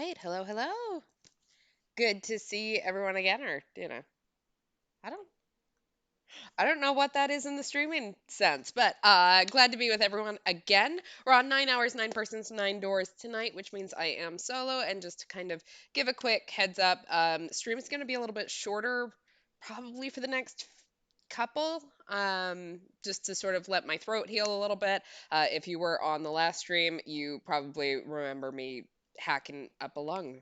right. Hello, hello. Good to see everyone again, or I don't I don't know what that is in the streaming sense, but glad to be with everyone again. We're on 9 hours, 9 persons, 9 doors tonight, which means I am solo. And just to kind of give a quick heads up, stream is going to be a little bit shorter, probably for the next couple, just to sort of let my throat heal a little bit. If you were on the last stream, you probably remember me hacking up a lung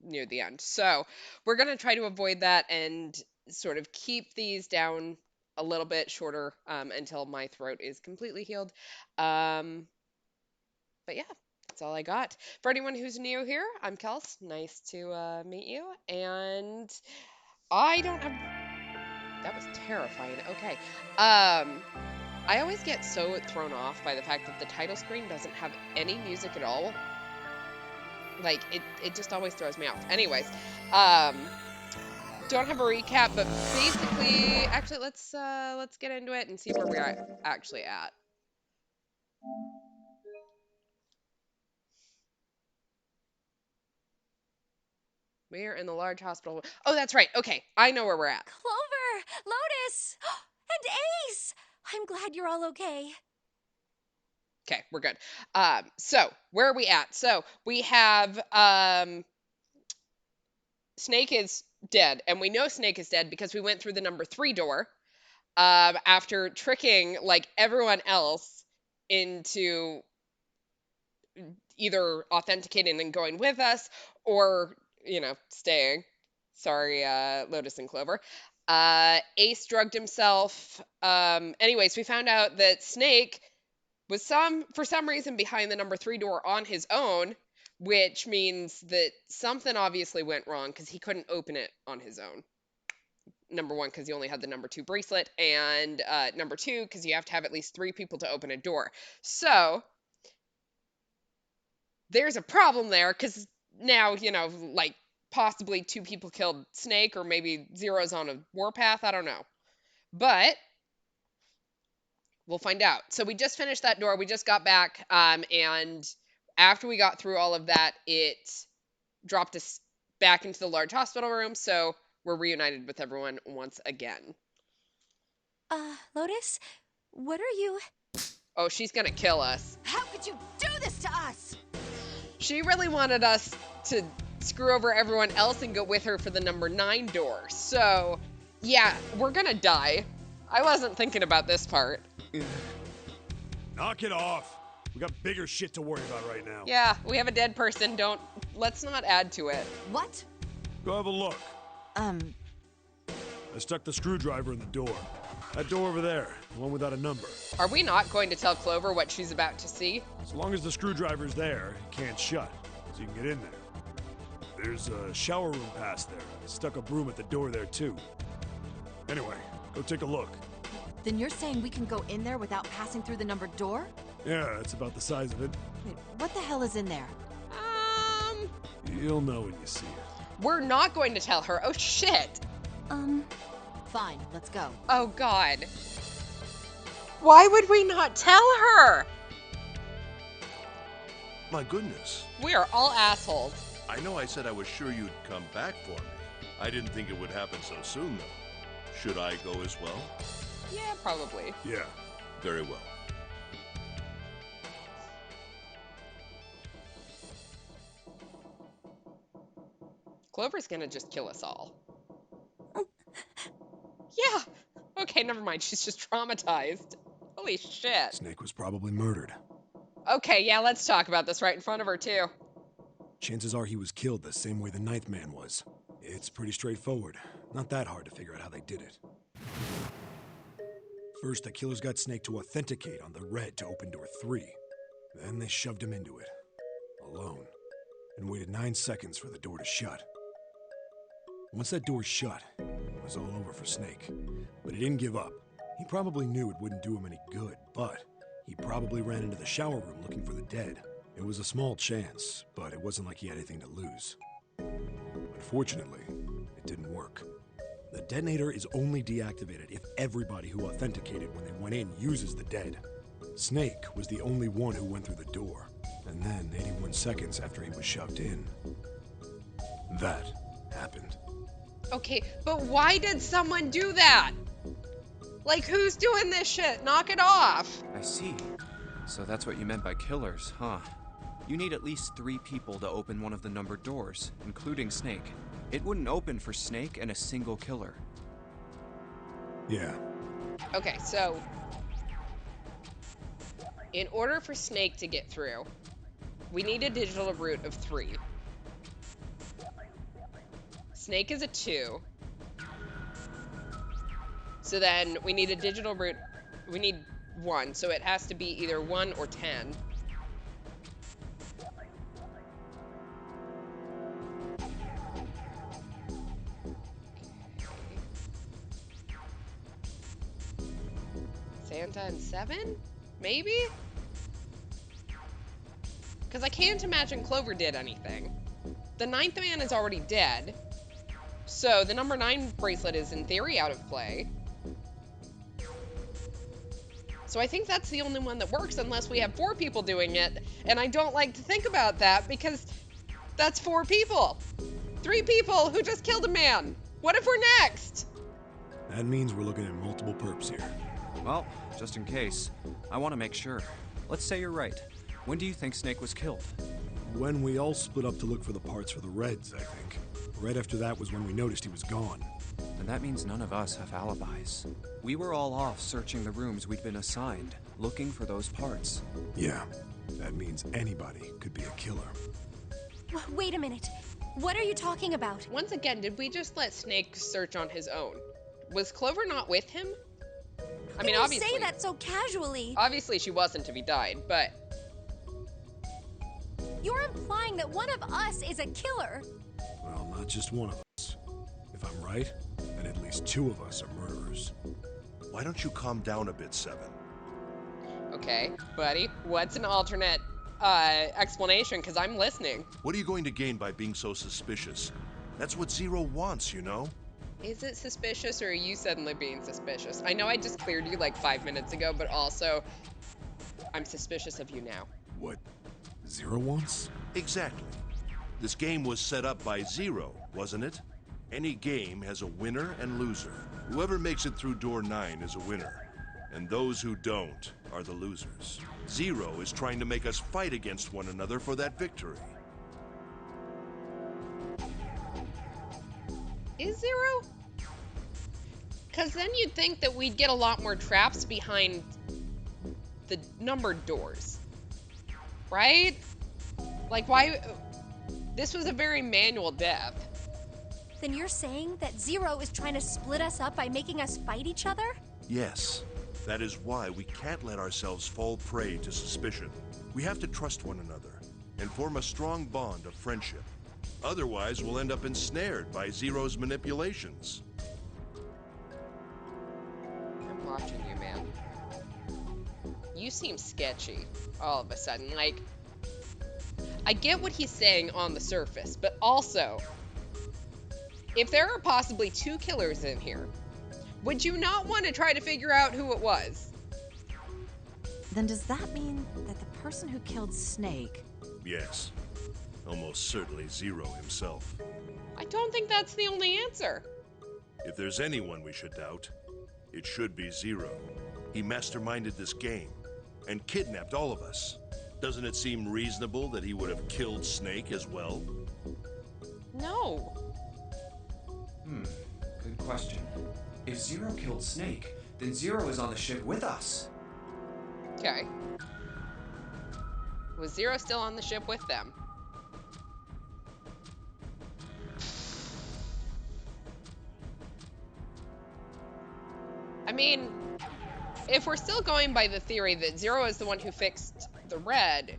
near the end. So we're going to try to avoid that and sort of keep these down a little bit shorter until my throat is completely healed. Um, but yeah, that's all I got. For anyone who's new here, I'm Kels. Nice to meet you. And I don't have. That was terrifying. Okay. I always get so thrown off by the fact that the title screen doesn't have any music at all. Like it just always throws me off. Anyways, don't have a recap, but basically, actually, let's get into it and see where we're actually at. We're in the large hospital. Oh, that's right. Okay, I know where we're at. Clover! Lotus! And Ace! I'm glad you're all okay. Okay, we're good. So where are we at? So we have Snake is dead, and we know Snake is dead because we went through the number 3 door after tricking like everyone else into either authenticating and going with us or staying. Sorry, Lotus and Clover. Ace drugged himself. Anyways, we found out that Snake was for some reason behind the number 3 door on his own, which means that something obviously went wrong because he couldn't open it on his own. Number 1, because he only had the number 2 bracelet, and number 2, because you have to have at least 3 people to open a door. So there's a problem there because now, like possibly 2 people killed Snake, or maybe Zero's on a warpath. I don't know. But we'll find out. So we just finished that door. We just got back. And after we got through all of that, it dropped us back into the large hospital room. So we're reunited with everyone once again. Lotus? What are you. Oh, she's going to kill us. How could you do this to us? She really wanted us to screw over everyone else and go with her for the number 9 door. So, yeah, we're gonna die. I wasn't thinking about this part. Knock it off. We got bigger shit to worry about right now. Yeah, we have a dead person. Let's not add to it. What? Go have a look. I stuck the screwdriver in the door. That door over there, the one without a number. Are we not going to tell Clover what she's about to see? As long as the screwdriver's there, it can't shut, so you can get in there. There's a shower room past there. I stuck a broom at the door there too. Anyway, go take a look. Then you're saying we can go in there without passing through the numbered door? Yeah, it's about the size of it. Wait, what the hell is in there? You'll know when you see it. We're not going to tell her. Oh, shit. Fine, let's go. Oh, God. Why would we not tell her? My goodness. We are all assholes. I know I said I was sure you'd come back for me. I didn't think it would happen so soon, though. Should I go as well? Yeah, probably. Yeah. Very well. Clover's gonna just kill us all. Yeah. Okay, never mind. She's just traumatized. Holy shit. Snake was probably murdered. Okay, yeah, let's talk about this right in front of her, too. Chances are he was killed the same way the ninth man was. It's pretty straightforward. Not that hard to figure out how they did it. First, the killers got Snake to authenticate on the red to open door 3. Then they shoved him into it, alone, and waited 9 seconds for the door to shut. Once that door shut, it was all over for Snake. But he didn't give up. He probably knew it wouldn't do him any good, but he probably ran into the shower room looking for the dead. It was a small chance, but it wasn't like he had anything to lose. Unfortunately, it didn't work. The detonator is only deactivated if everybody who authenticated when they went in uses the dead. Snake was the only one who went through the door. And then, 81 seconds after he was shoved in, that happened. Okay, but why did someone do that? Like, who's doing this shit? Knock it off. I see. So that's what you meant by killers, huh? You need at least 3 people to open one of the numbered doors, including Snake. It wouldn't open for Snake and a single killer. Yeah. Okay, so in order for Snake to get through, we need a digital root of 3. Snake is a 2. So then we need a digital root. We need 1, so it has to be either 1 or 10. Santa and 7? Maybe? Because I can't imagine Clover did anything. The 9th man is already dead. So the number 9 bracelet is in theory out of play. So I think that's the only one that works unless we have 4 people doing it. And I don't like to think about that because that's 4 people. 3 people who just killed a man. What if we're next? That means we're looking at multiple perps here. Well, just in case, I want to make sure. Let's say you're right. When do you think Snake was killed? When we all split up to look for the parts for the Reds, I think. Right after that was when we noticed he was gone. And that means none of us have alibis. We were all off searching the rooms we'd been assigned, looking for those parts. Yeah, that means anybody could be a killer. Wait a minute. What are you talking about? Once again, did we just let Snake search on his own? Was Clover not with him? I mean, you obviously. say that so casually. Obviously, she wasn't if he died, but You're implying that one of us is a killer. Well, not just one of us. If I'm right, then at least 2 of us are murderers. Why don't you calm down a bit, Seven? okay, buddy, what's an alternate explanation? Because I'm listening. What are you going to gain by being so suspicious? That's what Zero wants, you know? Is it suspicious or are you suddenly being suspicious? I know I just cleared you like 5 minutes ago, but also I'm suspicious of you now. What Zero wants? Exactly. This game was set up by Zero, wasn't it? Any game has a winner and loser. Whoever makes it through door 9 is a winner, and those who don't are the losers. Zero is trying to make us fight against one another for that victory. Is Zero? Because then you'd think that we'd get a lot more traps behind the numbered doors. Right? Like, why? This was a very manual death. Then you're saying that Zero is trying to split us up by making us fight each other? Yes, that is why we can't let ourselves fall prey to suspicion. We have to trust one another and form a strong bond of friendship. Otherwise, we'll end up ensnared by Zero's manipulations. I'm watching you, man. You seem sketchy all of a sudden. Like, I get what he's saying on the surface, but also, if there are possibly 2 killers in here, would you not want to try to figure out who it was? Then does that mean that the person who killed Snake... Yes, almost certainly Zero himself. I don't think that's the only answer. If there's anyone we should doubt, it should be Zero. He masterminded this game and kidnapped all of us. Doesn't it seem reasonable that he would have killed Snake as well? No. Good question. If Zero killed Snake, then Zero is on the ship with us. Okay. Was Zero still on the ship with them? I mean, if we're still going by the theory that Zero is the one who fixed the red,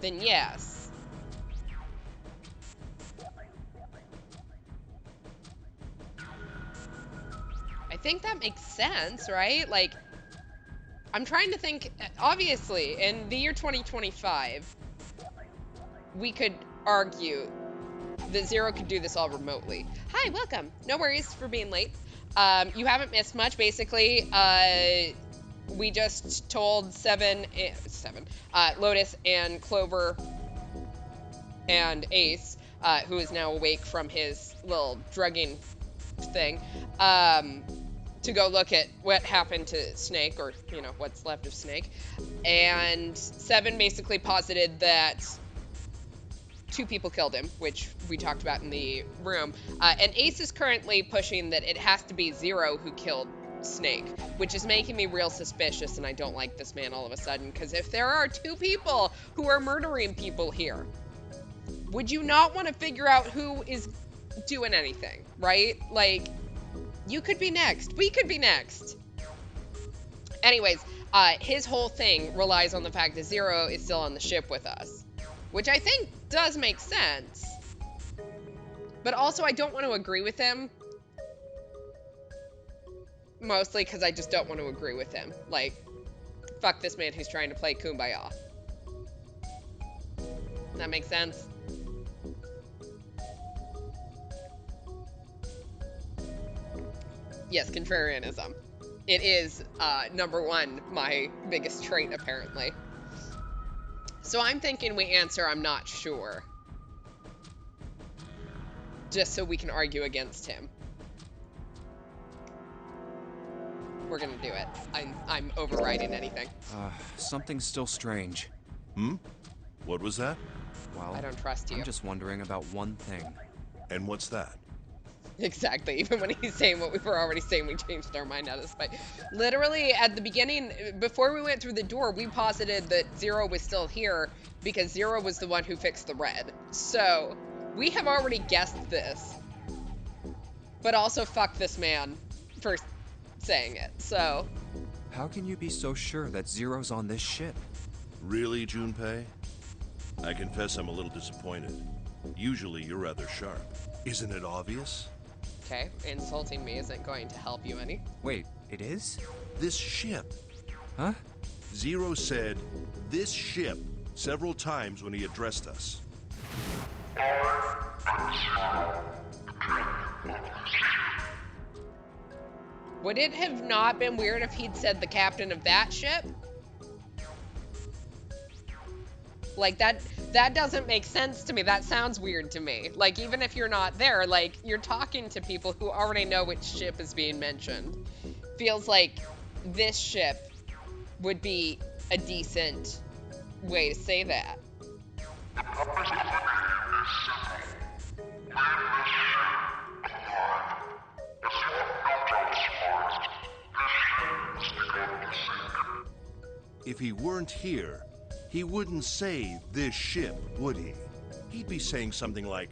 then yes. I think that makes sense, right? Like, I'm trying to think, obviously, in the year 2025, we could argue that Zero could do this all remotely. Hi, welcome. No worries for being late. You haven't missed much. Basically, we just told Lotus and Clover and Ace, who is now awake from his little drugging thing, to go look at what happened to Snake, or, you know, what's left of Snake. And Seven basically posited that 2 people killed him, which we talked about in the room. And Ace is currently pushing that it has to be Zero who killed Snake, which is making me real suspicious, and I don't like this man all of a sudden, because if there are 2 people who are murdering people here, would you not want to figure out who is doing anything, right? Like, you could be next. We could be next. Anyways, his whole thing relies on the fact that Zero is still on the ship with us, which I think does make sense. But also, I don't want to agree with him. Mostly because I just don't want to agree with him. Like, fuck this man who's trying to play Kumbaya. That makes sense? Yes, contrarianism. It is, number 1, my biggest trait, apparently. So I'm thinking we answer I'm not sure. Just so we can argue against him. We're gonna do it. I'm overriding anything. Something's still strange. What was that? Well, I don't trust you. I'm just wondering about one thing. And what's that? Exactly. Even when he's saying what we were already saying, we changed our mind out of spite. Literally, at the beginning, before we went through the door, we posited that Zero was still here because Zero was the one who fixed the red. So, we have already guessed this. But also, fuck this man for saying it, so... How can you be so sure that Zero's on this ship? Really, Junpei? I confess I'm a little disappointed. Usually you're rather sharp. Isn't it obvious? Okay, insulting me isn't going to help you any. Wait, it is? This ship. Huh? Zero said, "this ship," several times when he addressed us. Would it have not been weird if he'd said the captain of that ship? Like, that doesn't make sense to me. That sounds weird to me. Like, even if you're not there, like, you're talking to people who already know which ship is being mentioned. Feels like this ship would be a decent way to say that. If he weren't here, he wouldn't say this ship, would he? He'd be saying something like,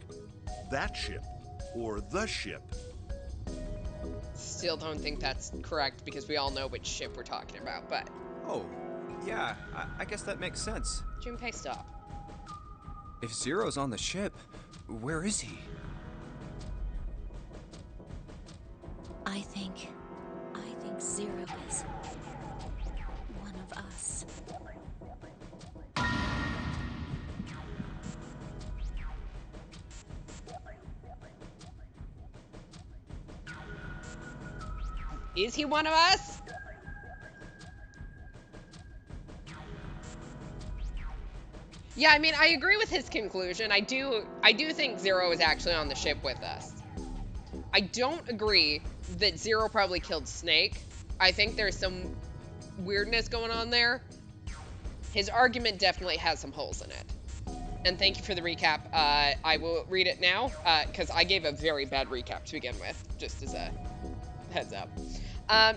that ship, or the ship. Still don't think that's correct because we all know which ship we're talking about, but... Oh, yeah, I guess that makes sense. Junpei, stop. If Zero's on the ship, where is he? I think Zero is one of us. Is he one of us? Yeah, I mean, I agree with his conclusion. I do think Zero is actually on the ship with us. I don't agree that Zero probably killed Snake. I think there's some weirdness going on there. His argument definitely has some holes in it. And thank you for the recap. I will read it now, because I gave a very bad recap to begin with, just as a heads up.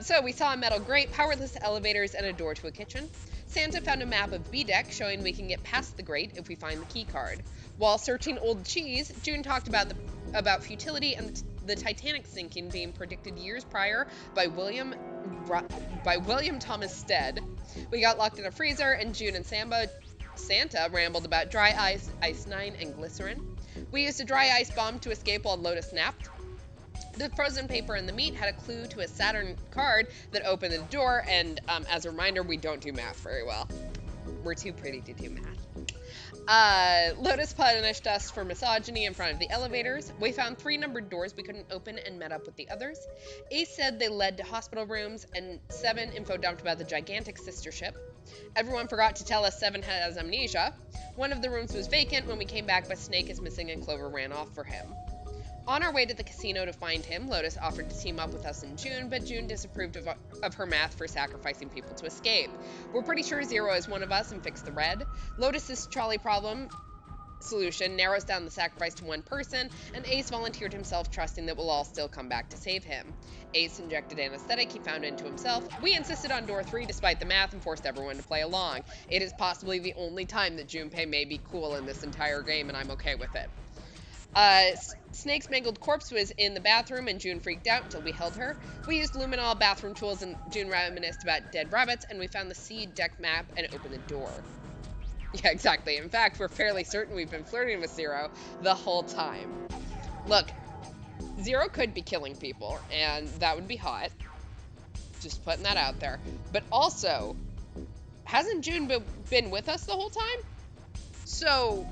So we saw a metal grate, powerless elevators, and a door to a kitchen. Santa found a map of B-Deck showing we can get past the grate if we find the key card. While searching old cheese, June talked about futility and the Titanic sinking being predicted years prior by William Thomas Stead. We got locked in a freezer, and June and Santa rambled about dry ice, Ice 9, and glycerin. We used a dry ice bomb to escape while Lotus napped. The frozen paper and the meat had a clue to a Saturn card that opened the door, and as a reminder, we don't do math very well. We're too pretty to do math. Lotus punished us for misogyny in front of the elevators. We found 3 numbered doors we couldn't open and met up with the others. Ace said they led to hospital rooms, and 7 info dumped about the gigantic sister ship. Everyone forgot to tell us 7 has amnesia. One of the rooms was vacant when we came back, but Snake is missing and Clover ran off for him. On our way to the casino to find him, Lotus offered to team up with us in June, but June disapproved of her math for sacrificing people to escape. We're pretty sure Zero is one of us and fixed the red. Lotus's trolley problem solution narrows down the sacrifice to one person, and Ace volunteered himself, trusting that we'll all still come back to save him. Ace injected anesthetic he found into himself. We insisted on door 3 despite the math and forced everyone to play along. It is possibly the only time that Junpei may be cool in this entire game, and I'm okay with it. Snake's mangled corpse was in the bathroom, and June freaked out until we held her. We used luminol bathroom tools, and June reminisced about dead rabbits, and we found the seed deck map and opened the door. Yeah, exactly. In fact, we're fairly certain we've been flirting with Zero the whole time. Look, Zero could be killing people, and that would be hot. Just putting that out there. But also, hasn't June been with us the whole time? So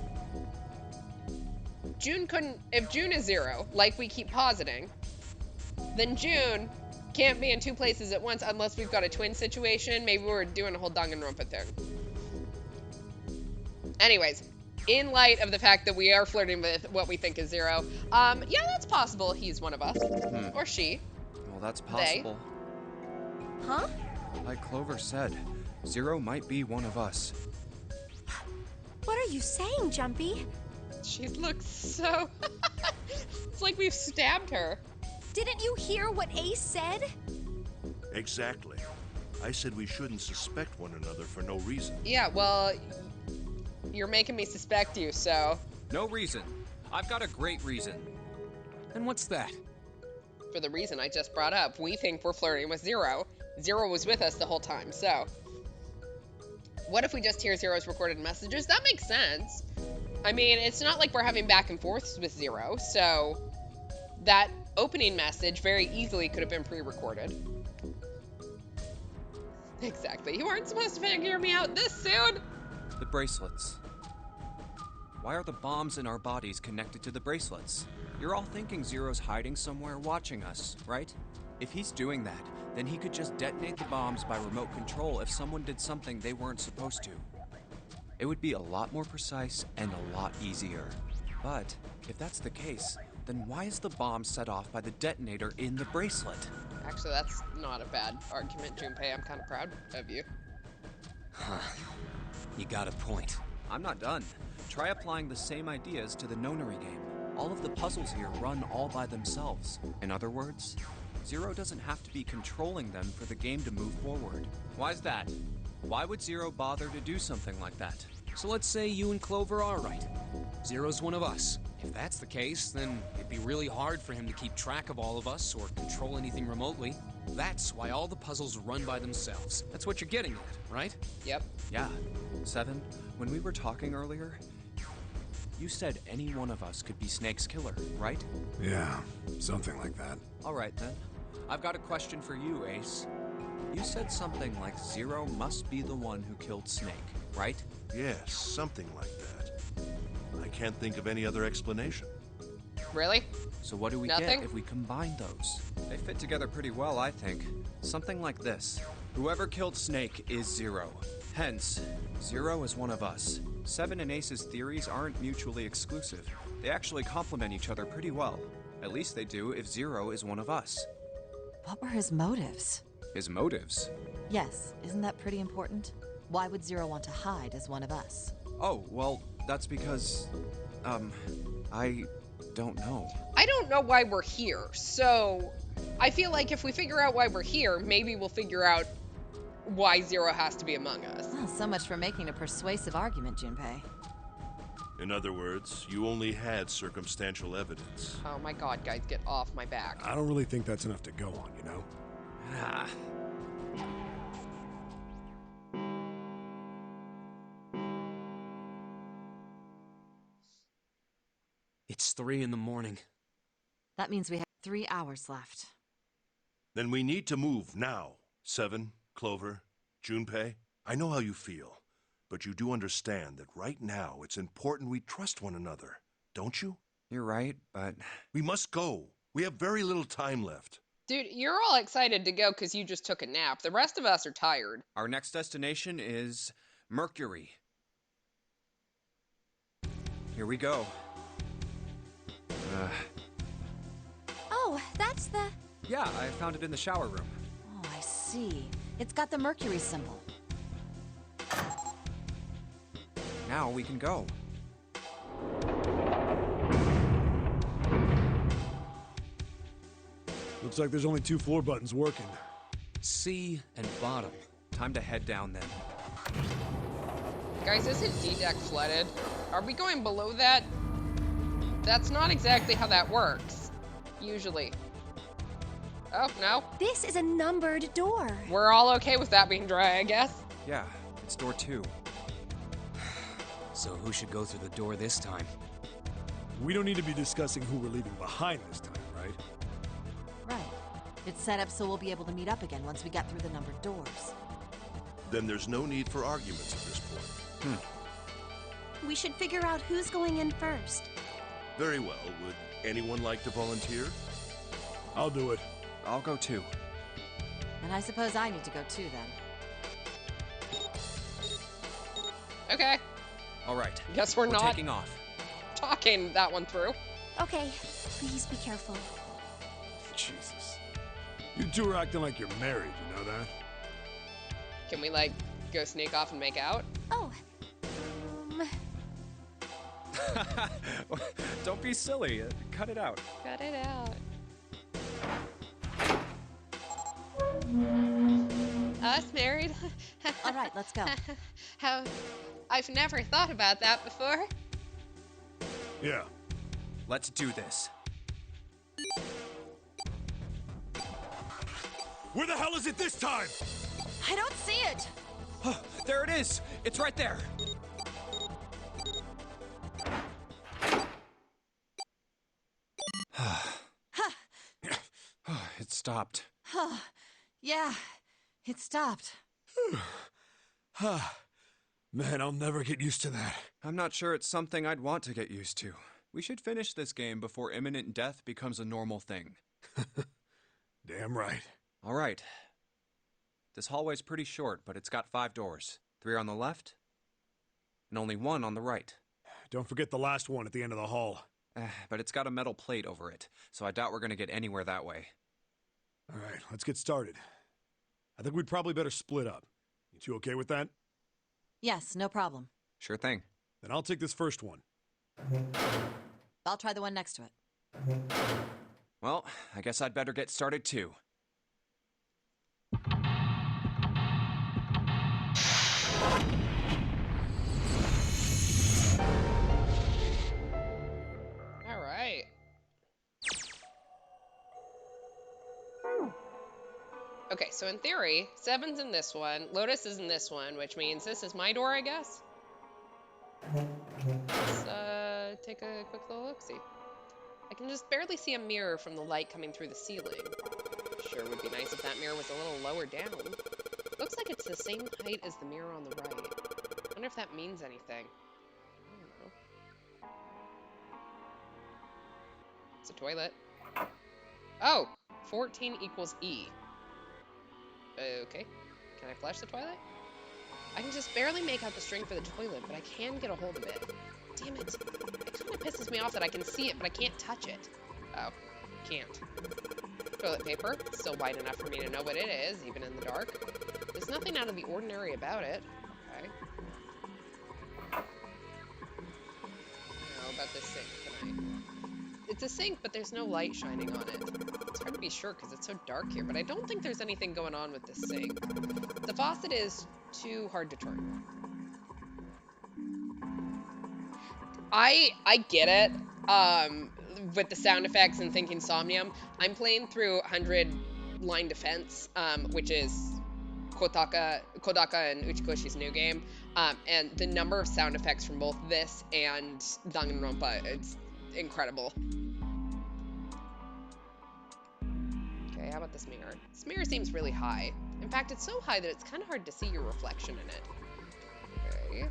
June couldn't, if June is Zero, like we keep positing, then June can't be in 2 places at once unless we've got a twin situation. Maybe we're doing a whole Danganronpa thing. Anyways, in light of the fact that we are flirting with what we think is Zero, yeah, that's possible he's one of us. Or she. Well, that's possible. Huh? Like Clover said, Zero might be one of us. What are you saying, Jumpy? She looks so... It's like we've stabbed her. Didn't you hear what Ace said? Exactly. I said we shouldn't suspect one another for no reason. Yeah, well, you're making me suspect you, so... No reason. I've got a great reason. And what's that? For the reason I just brought up, we think we're flirting with Zero. Zero was with us the whole time, so... What if we just hear Zero's recorded messages? That makes sense. I mean, it's not like we're having back and forths with Zero, so... That opening message very easily could have been pre-recorded. Exactly. You weren't supposed to figure me out this soon! The bracelets. Why are the bombs in our bodies connected to the bracelets? You're all thinking Zero's hiding somewhere watching us, right? If he's doing that, then he could just detonate the bombs by remote control if someone did something they weren't supposed to. It would be a lot more precise and a lot easier. But if that's the case, then why is the bomb set off by the detonator in the bracelet? Actually, that's not a bad argument, Junpei. I'm kind of proud of you. You got a point. I'm not done. Try applying the same ideas to the Nonary game. All of the puzzles here run all by themselves. In other words, Zero doesn't have to be controlling them for the game to move forward. Why's that? Why would Zero bother to do something like that? So let's say you and Clover are right. Zero's one of us. If that's the case, then it'd be really hard for him to keep track of all of us or control anything remotely. That's why all the puzzles run by themselves. That's what you're getting at, right? Yep. Yeah. 7, when we were talking earlier, you said any one of us could be Snake's killer, right? Yeah, something like that. Alright then. I've got a question for you, Ace. You said something like Zero must be the one who killed Snake, right? Yes, something like that. I can't think of any other explanation. Really? So what do we Nothing? get if we combine those? They fit together pretty well, I think. Something like this. Whoever killed Snake is Zero. Hence, Zero is one of us. 7 and Ace's theories aren't mutually exclusive. They actually complement each other pretty well. At least they do if Zero is one of us. What were his motives? His motives? Yes, isn't that pretty important? Why would Zero want to hide as one of us? Oh, well, that's because... I don't know. I don't know why we're here, so I feel like if we figure out why we're here, maybe we'll figure out why Zero has to be among us. Well, so much for making a persuasive argument, Junpei. In other words, you only had circumstantial evidence. Oh my god, guys, get off my back. I don't really think that's enough to go on, you know? Ah. It's 3 in the morning. That means we have 3 hours left. Then we need to move now. 7, Clover, Junpei, I know how you feel. But you do understand that right now it's important we trust one another, don't you? You're right, but We must go. We have very little time left. Dude, you're all excited to go because you just took a nap. The rest of us are tired. our next destination is Mercury. Here we go. Oh, that's the. Yeah, I found it in the shower room. Oh, I see. It's got the Mercury symbol. Now we can go. Looks like there's only 2 floor buttons working. C and bottom. Time to head down then. Guys, isn't D-Deck flooded? Are we going below that? That's not exactly how that works, usually. Oh, no. This is a numbered door. We're all okay with that being dry, I guess. Yeah, it's door 2. So who should go through the door this time? We don't need to be discussing who we're leaving behind this time, right? Right. It's set up so we'll be able to meet up again once we get through the numbered doors. Then there's no need for arguments at this point. We should figure out who's going in first. Very well. Would anyone like to volunteer? I'll do it. I'll go too. And I suppose I need to go too then. Okay. All right. Guess we're not taking off. talking that one through. Okay, please be careful. Jesus. You two are acting like you're married, you know that? Can we, like, go sneak off and make out? Oh, Don't be silly. Cut it out. Cut it out. Us married? All right, let's go. How? I've never thought about that before. Yeah. Let's do this. Where the hell is it this time? I don't see it. There it is. It's right there. It stopped. Yeah, it stopped. Man, I'll never get used to that. I'm not sure it's something I'd want to get used to. We should finish this game before imminent death becomes a normal thing. Damn right. All right. This hallway's pretty short, but it's got 5 doors. 3 on the left, and only 1 on the right. Don't forget the last one at the end of the hall. But it's got a metal plate over it, so I doubt we're gonna get anywhere that way. All right, let's get started. I think we'd probably better split up. You two okay with that? Yes, no problem. Sure thing. Then I'll take this first one. I'll try the one next to it. Well, I guess I'd better get started too. All right. Okay, so in theory, 7's in this one, Lotus is in this one, which means this is my door, I guess. Let's take a quick little look-see. I can just barely see a mirror from the light coming through the ceiling. Sure would be nice if that mirror was a little lower down. Looks like it's the same height as the mirror on the right. Wonder if that means anything. I don't know. It's a toilet. Oh! 14 equals E. Okay. Can I flush the toilet? I can just barely make out the string for the toilet, but I can get a hold of it. Damn it. It kind of pisses me off that I can see it, but I can't touch it. Oh. Can't. Toilet paper. It's still wide enough for me to know what it is, even in the dark. There's nothing out of the ordinary about it. Okay. How about this sink? Can I... It's a sink, but there's no light shining on it. It's hard to be sure because it's so dark here, but I don't think there's anything going on with this sink. The faucet is too hard to turn. I get it, with the sound effects and thinking Somnium. I'm playing through 100 Line Defense, which is Kodaka and Uchikoshi's new game, and the number of sound effects from both this and Danganronpa, it's incredible. Okay, how about this mirror? This mirror seems really high. In fact, it's so high that it's kind of hard to see your reflection in it. Okay. Okay.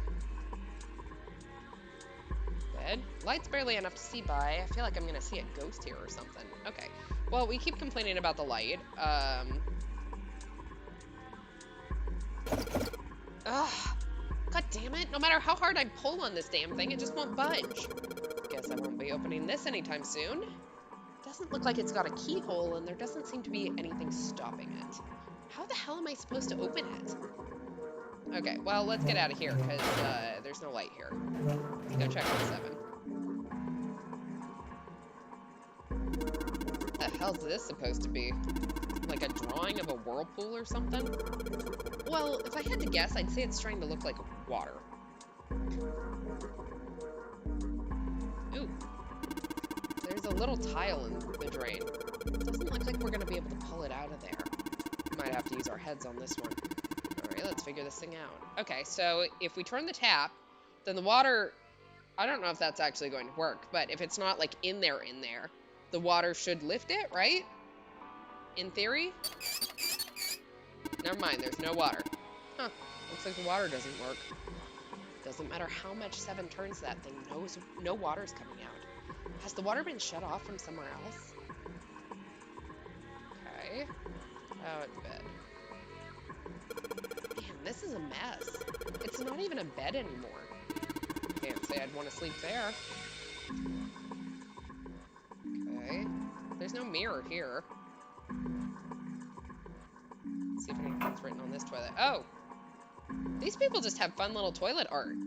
Bed. Light's barely enough to see by. I feel like I'm gonna see a ghost here or something. Okay. Well, we keep complaining about the light. Ugh. God damn it. No matter how hard I pull on this damn thing, it just won't budge. Guess I won't be opening this anytime soon. Doesn't look like it's got a keyhole, and there doesn't seem to be anything stopping it. How the hell am I supposed to open it? Okay, well, let's get out of here, because there's no light here. Let's go check on 7. What the hell's this supposed to be? Like a drawing of a whirlpool or something? Well, if I had to guess, I'd say it's trying to look like water. Ooh. There's a little tile in the drain. Doesn't look like we're going to be able to pull it out of there. Might have to use our heads on this one. Alright, let's figure this thing out. Okay, so if we turn the tap, then the water... I don't know if that's actually going to work, but if it's not, like, in there, the water should lift it, right? In theory? Never mind, there's no water. Huh, looks like the water doesn't work. Doesn't matter how much 7 turns that thing, no water's coming out. Has the water been shut off from somewhere else? Okay. Out of bed. Man, this is a mess. It's not even a bed anymore. Can't say I'd want to sleep there. Okay. There's no mirror here. Let's see if anything's written on this toilet. Oh! These people just have fun little toilet art.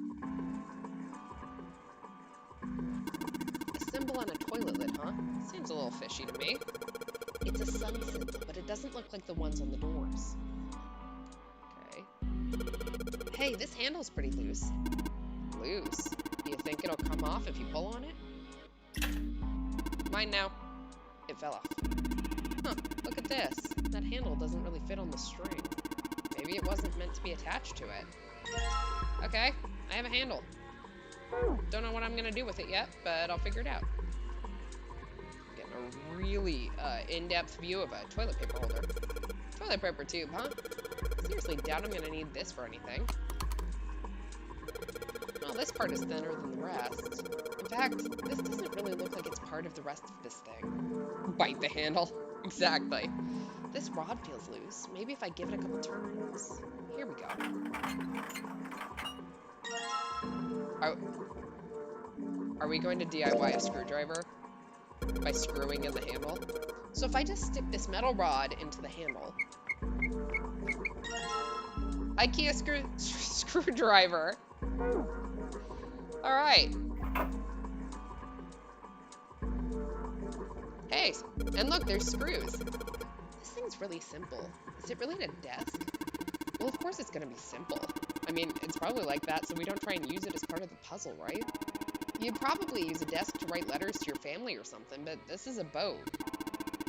A symbol on a toilet lid, huh? Seems a little fishy to me. It's a sun symbol, but it doesn't look like the ones on the doors. Okay. Hey, this handle's pretty loose. Loose? Do you think it'll come off if you pull on it? Mine now. It fell off. Huh, look at this. That handle doesn't really fit on the string. Maybe it wasn't meant to be attached to it. Okay, I have a handle. Don't know what I'm gonna do with it yet, but I'll figure it out. Getting a really in-depth view of a toilet paper holder. Toilet paper tube, huh? Seriously doubt I'm gonna need this for anything. Well, this part is thinner than the rest. In fact, this doesn't really look like it's part of the rest of this thing. Bite the handle. Exactly. This rod feels loose. Maybe if I give it a couple turns. Here we go. Are we going to DIY a screwdriver? By screwing in the handle? So if I just stick this metal rod into the handle. IKEA screwdriver. Alright. Hey, and look, there's screws. This thing's really simple. Is it really a desk? Well, of course it's gonna be simple. I mean, it's probably like that so we don't try and use it as part of the puzzle, right? You'd probably use a desk to write letters to your family or something, but this is a boat.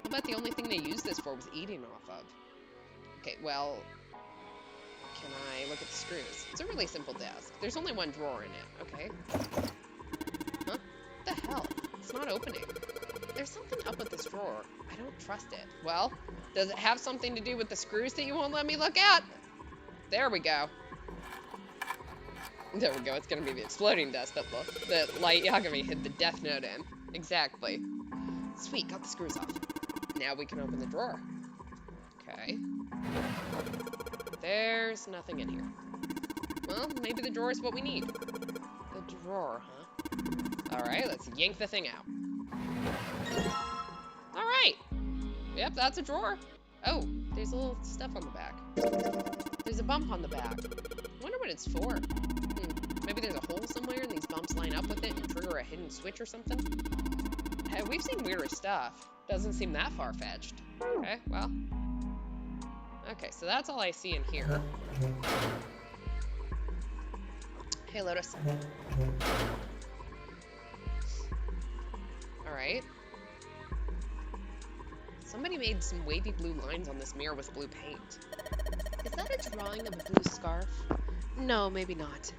I bet the only thing they used this for was eating off of. Okay, well... Can I look at the screws? It's a really simple desk. There's only one drawer in it, okay? Huh? What the hell? It's not opening. There's something up with this drawer. I don't trust it. Well, does it have something to do with the screws that you won't let me look at? There we go. There we go. It's going to be the exploding desk that the light Yagami hid the death note in. Exactly. Sweet, got the screws off. Now we can open the drawer. Okay. There's nothing in here. Well, maybe the drawer is what we need. The drawer, huh? Alright, let's yank the thing out. Alright. Yep, that's a drawer. Oh, there's a little stuff on the back. There's a bump on the back. Wonder what it's for. Maybe there's a hole somewhere and these bumps line up with it and trigger a hidden switch or something? Hey, we've seen weirder stuff. Doesn't seem that far-fetched. Okay, well. Okay, so that's all I see in here. Hey, Lotus. Alright. Somebody made some wavy blue lines on this mirror with blue paint. Is that a drawing of a blue scarf? No, maybe not.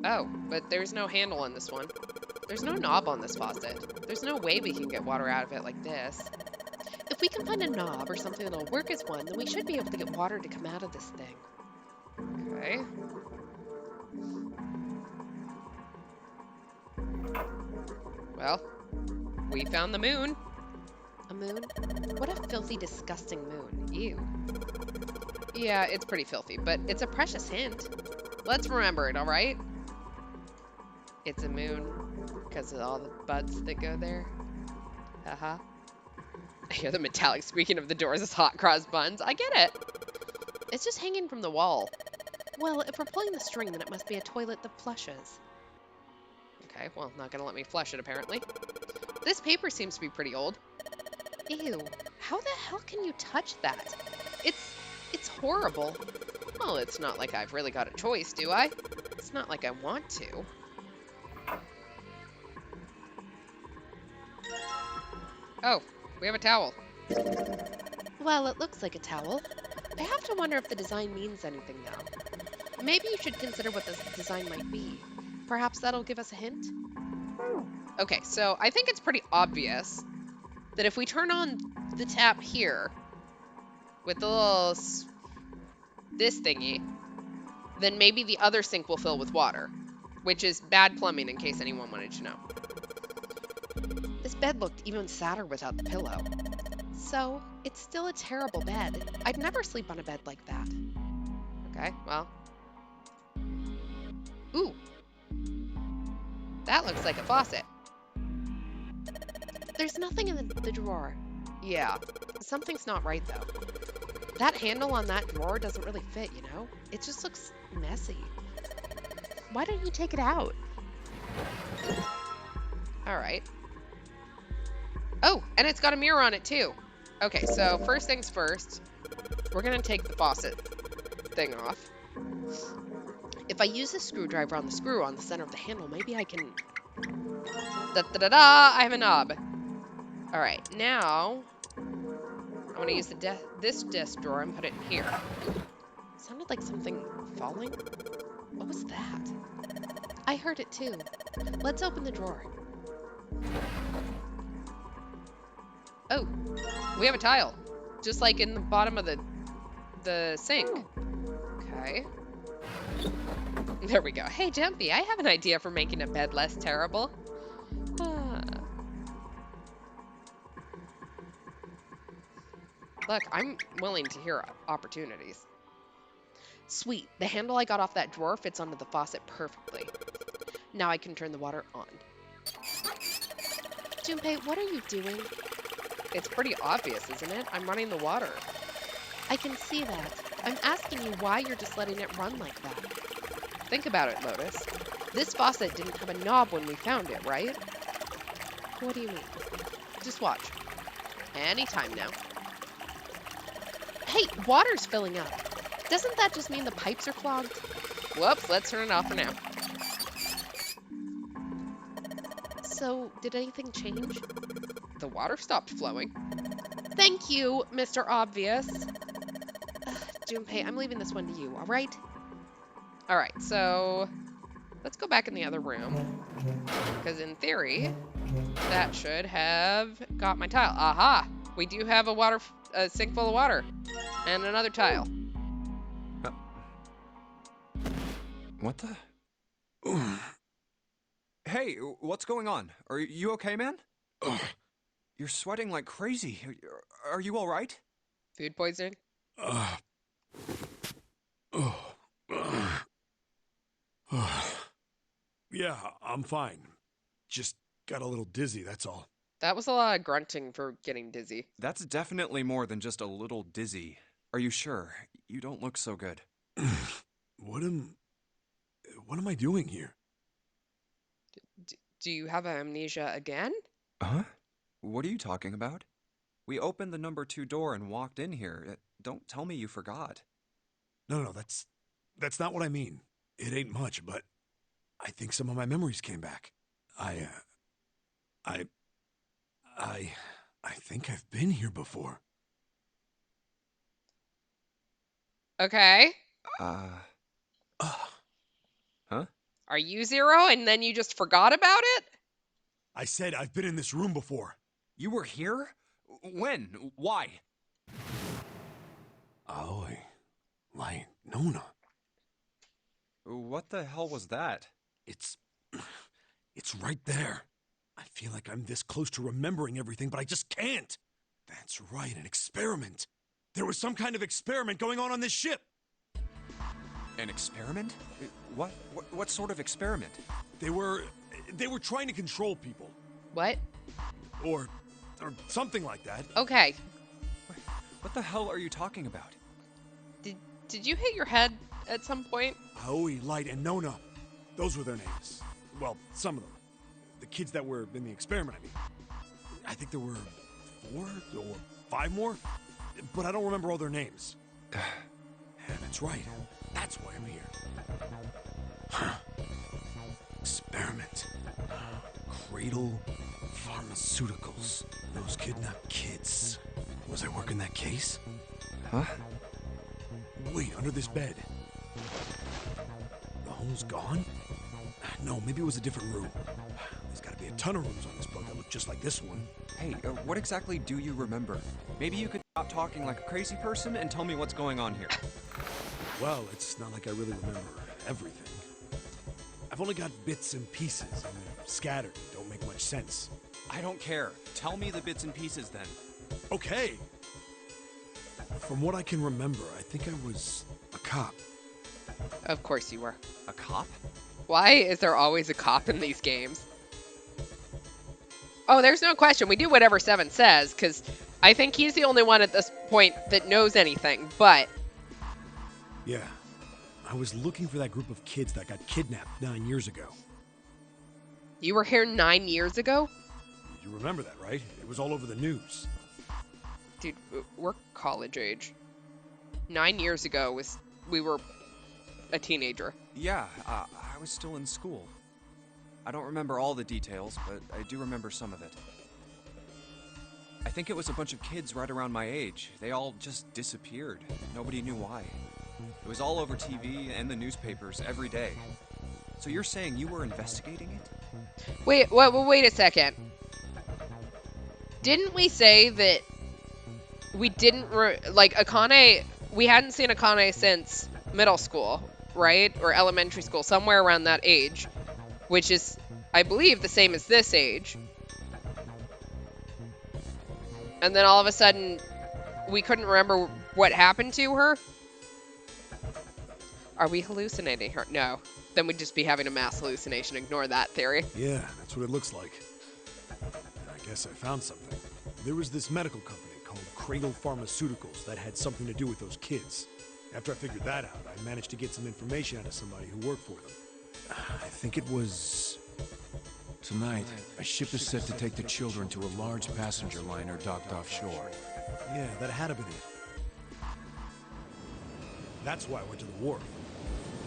Oh, but there's no handle on this one. There's no knob on this faucet. There's no way we can get water out of it like this. If we can find a knob or something that'll work as one, then we should be able to get water to come out of this thing. Okay. Well, we found the moon. A moon? What a filthy, disgusting moon. Ew. Yeah, it's pretty filthy, but it's a precious hint. Let's remember it, alright? It's a moon because of all the buds that go there. Haha. I hear the metallic squeaking of the doors as hot cross buns. I get it. It's just hanging from the wall. Well, if we're pulling the string, then it must be a toilet that flushes. Okay, well, not gonna let me flush it, apparently. This paper seems to be pretty old. Ew, how the hell can you touch that? It's horrible. Well, it's not like I've really got a choice, do I? It's not like I want to. Oh, we have a towel. Well, it looks like a towel. I have to wonder if the design means anything now. Maybe you should consider what this design might be. Perhaps that'll give us a hint? Okay, so I think it's pretty obvious that if we turn on the tap here with the little this thingy, then maybe the other sink will fill with water, which is bad plumbing in case anyone wanted to know. This bed looked even sadder without the pillow. So, it's still a terrible bed. I'd never sleep on a bed like that. Okay, well. Ooh. That looks like a faucet. There's nothing in the drawer. Yeah, something's not right though. That handle on that drawer doesn't really fit, you know? It just looks messy. Why don't you take it out? Alright. Oh, and it's got a mirror on it too. Okay, so first things first, we're gonna take the faucet thing off. If I use a screwdriver on the screw on the center of the handle, maybe I can... Da-da-da-da! I have a knob. Alright, now I'm gonna use this desk drawer and put it in here. Sounded like something falling. What was that? I heard it too. Let's open the drawer. Oh, we have a tile. Just like in the bottom of the sink. Okay. There we go. Hey, Jumpy, I have an idea for making a bed less terrible. Look, I'm willing to hear opportunities. Sweet, the handle I got off that drawer fits onto the faucet perfectly. Now I can turn the water on. Junpei, what are you doing? It's pretty obvious, isn't it? I'm running the water. I can see that. I'm asking you why you're just letting it run like that. Think about it, Lotus. This faucet didn't have a knob when we found it, right? What do you mean? Just watch. Anytime now. Hey, water's filling up. Doesn't that just mean the pipes are clogged? Whoops, let's turn it off for now. So, did anything change? The water stopped flowing. Thank you, Mr. Obvious. Junpei, I'm leaving this one to you, alright? Alright, so let's go back in the other room. Because in theory, that should have got my tile. Aha! We do have a sink full of water. And another tile. What the? Hey, what's going on? Are you okay, man? You're sweating like crazy. Are you all right? Food poisoning? Yeah, I'm fine. Just got a little dizzy, that's all. That was a lot of grunting for getting dizzy. That's definitely more than just a little dizzy. Are you sure? You don't look so good. What am I doing here? Do you have amnesia again? Huh? What are you talking about? We opened the number 2 door and walked in here. Don't tell me you forgot. No, that's not what I mean. It ain't much, but I think some of my memories came back. I think I've been here before. Okay. Huh? Are you Zero and then you just forgot about it? I said I've been in this room before. You were here? When? Why? Aoi. Lai Nona. What the hell was that? It's... It's right there. I feel like I'm this close to remembering everything, but I just can't. That's right, an experiment. There was some kind of experiment going on this ship. An experiment? What sort of experiment? They were trying to control people. What? Or something like that. Okay. What the hell are you talking about? Did you hit your head at some point? Aoi, Light, and Nona. Those were their names. Well, some of them. The kids that were in the experiment, I mean. I think there were 4 or 5 more, but I don't remember all their names. Yeah, that's right. That's why I'm here. Experiment. Cradle Pharmaceuticals. Those kidnapped kids. Was I working that case? Huh? Wait, under this bed. The home's gone? No, maybe it was a different room. There's gotta be a ton of rooms on this boat that look just like this one. Hey, what exactly do you remember? Maybe you could stop talking like a crazy person and tell me what's going on here. Well, it's not like I really remember everything. I've only got bits and pieces, and they're scattered and don't make much sense. I don't care. Tell me the bits and pieces then. Okay. From what I can remember, I think I was a cop. Of course you were. A cop? Why is there always a cop in these games? Oh, there's no question. We do whatever Seven says, because I think he's the only one at this point that knows anything, but... Yeah. I was looking for that group of kids that got kidnapped 9 years ago. You were here 9 years ago? You remember that, right? It was all over the news. Dude, we're college age. 9 years ago we were a teenager. Yeah, I was still in school. I don't remember all the details, but I do remember some of it. I think it was a bunch of kids right around my age. They all just disappeared. Nobody knew why. It was all over TV and the newspapers every day. So you're saying you were investigating it? Wait a second. Didn't we say that we didn't, like, Akane, we hadn't seen Akane since middle school, right? Or elementary school, somewhere around that age, which is, I believe, the same as this age. And then all of a sudden, we couldn't remember what happened to her? Are we hallucinating her? No. Then we'd just be having a mass hallucination. Ignore that theory. Yeah, that's what it looks like. I guess I found something. There was this medical company called Cradle Pharmaceuticals that had something to do with those kids. After I figured that out, I managed to get some information out of somebody who worked for them. I think it was... Tonight, a ship is set to take the children to a large passenger liner docked offshore. Yeah, that had to been it. That's why I went to the wharf.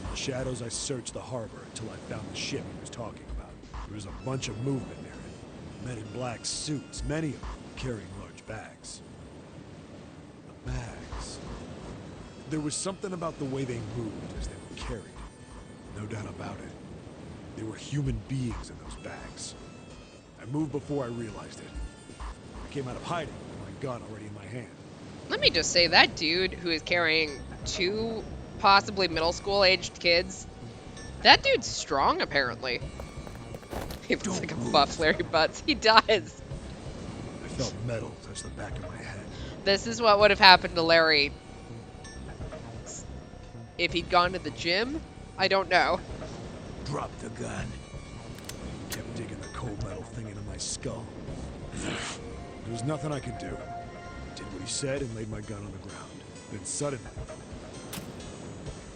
In the shadows, I searched the harbor until I found the ship he was talking about. There was a bunch of movement near it. Men in black suits, many of them carrying large bags. The bags... There was something about the way they moved as they were carried. No doubt about it. They were human beings in those bags. I moved before I realized it. I came out of hiding with my gun already in my hand. Let me just say, that dude who is carrying 2 possibly middle school aged kids, that dude's strong apparently. He looks like a buff Larry Butts. He does. I felt metal touch the back of my head. This is what would have happened to Larry if he'd gone to the gym. I don't know. Drop the gun. Kept digging the cold metal thing into my skull. There was nothing I could do. Did what he said and laid my gun on the ground. Then suddenly,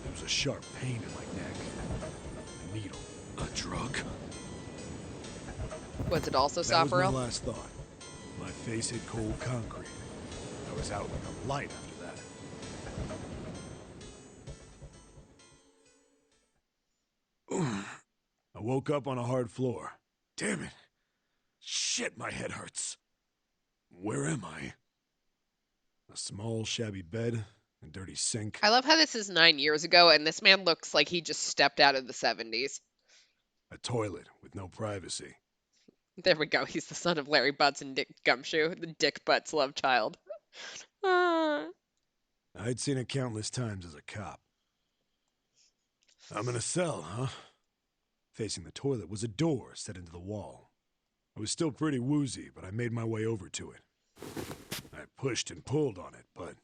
there was a sharp pain in my neck. A needle. A drug? Was it also That was my Sopherl? last thought. My face hit cold concrete. I was out like a light after that. I woke up on a hard floor. Damn it. Shit, my head hurts. Where am I? A small, shabby bed, a dirty sink. I love how this is 9 years ago and this man looks like he just stepped out of the 70s. A toilet with no privacy. There we go. He's the son of Larry Butts and Dick Gumshoe, the Dick Butts love child. Ah. I'd seen it countless times as a cop. I'm in a cell, huh? Facing the toilet was a door set into the wall. I was still pretty woozy, but I made my way over to it. I pushed and pulled on it, but...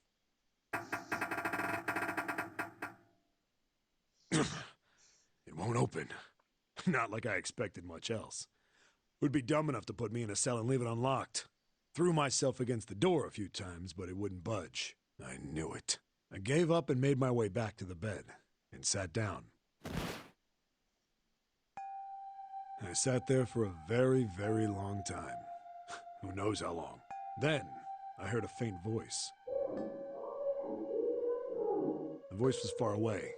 it won't open. Not like I expected much else. Would be dumb enough to put me in a cell and leave it unlocked. Threw myself against the door a few times, but it wouldn't budge. I knew it. I gave up and made my way back to the bed, and sat down. I sat there for a very, very long time. Who knows how long. Then, I heard a faint voice. The voice was far away.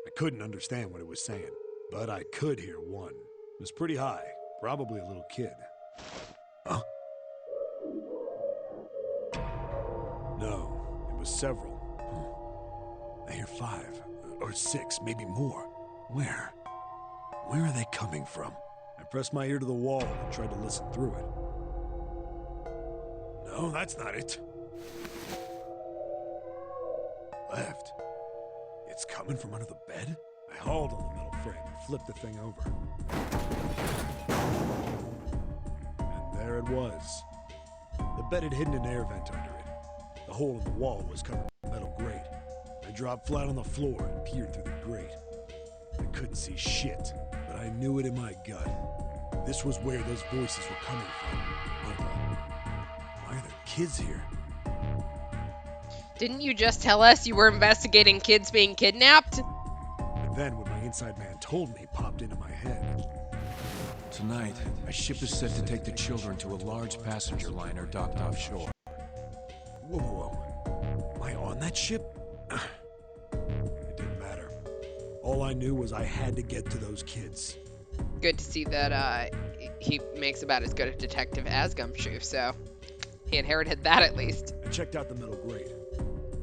I couldn't understand what it was saying, but I could hear one. It was pretty high, probably a little kid. Huh? No, it was several. I hear 5, or 6, maybe more. Where? Where are they coming from? I pressed my ear to the wall and tried to listen through it. No, that's not it. Left. It's coming from under the bed? I hauled on the metal frame and flipped the thing over. And there it was. The bed had hidden an air vent under it. The hole in the wall was covered with a metal grate. I dropped flat on the floor and peered through the grate. I couldn't see shit, but I knew it in my gut. This was where those voices were coming from. Hold on. Why are there kids here? Didn't you just tell us you were investigating kids being kidnapped? And then what my inside man told me popped into my head. Tonight, a ship is set to take the children to a large passenger liner docked offshore. Whoa, whoa, whoa. Am I on that ship? It didn't matter. All I knew was I had to get to those kids. Good to see that he makes about as good a detective as Gumshoe, so he inherited that at least. I checked out the metal grate.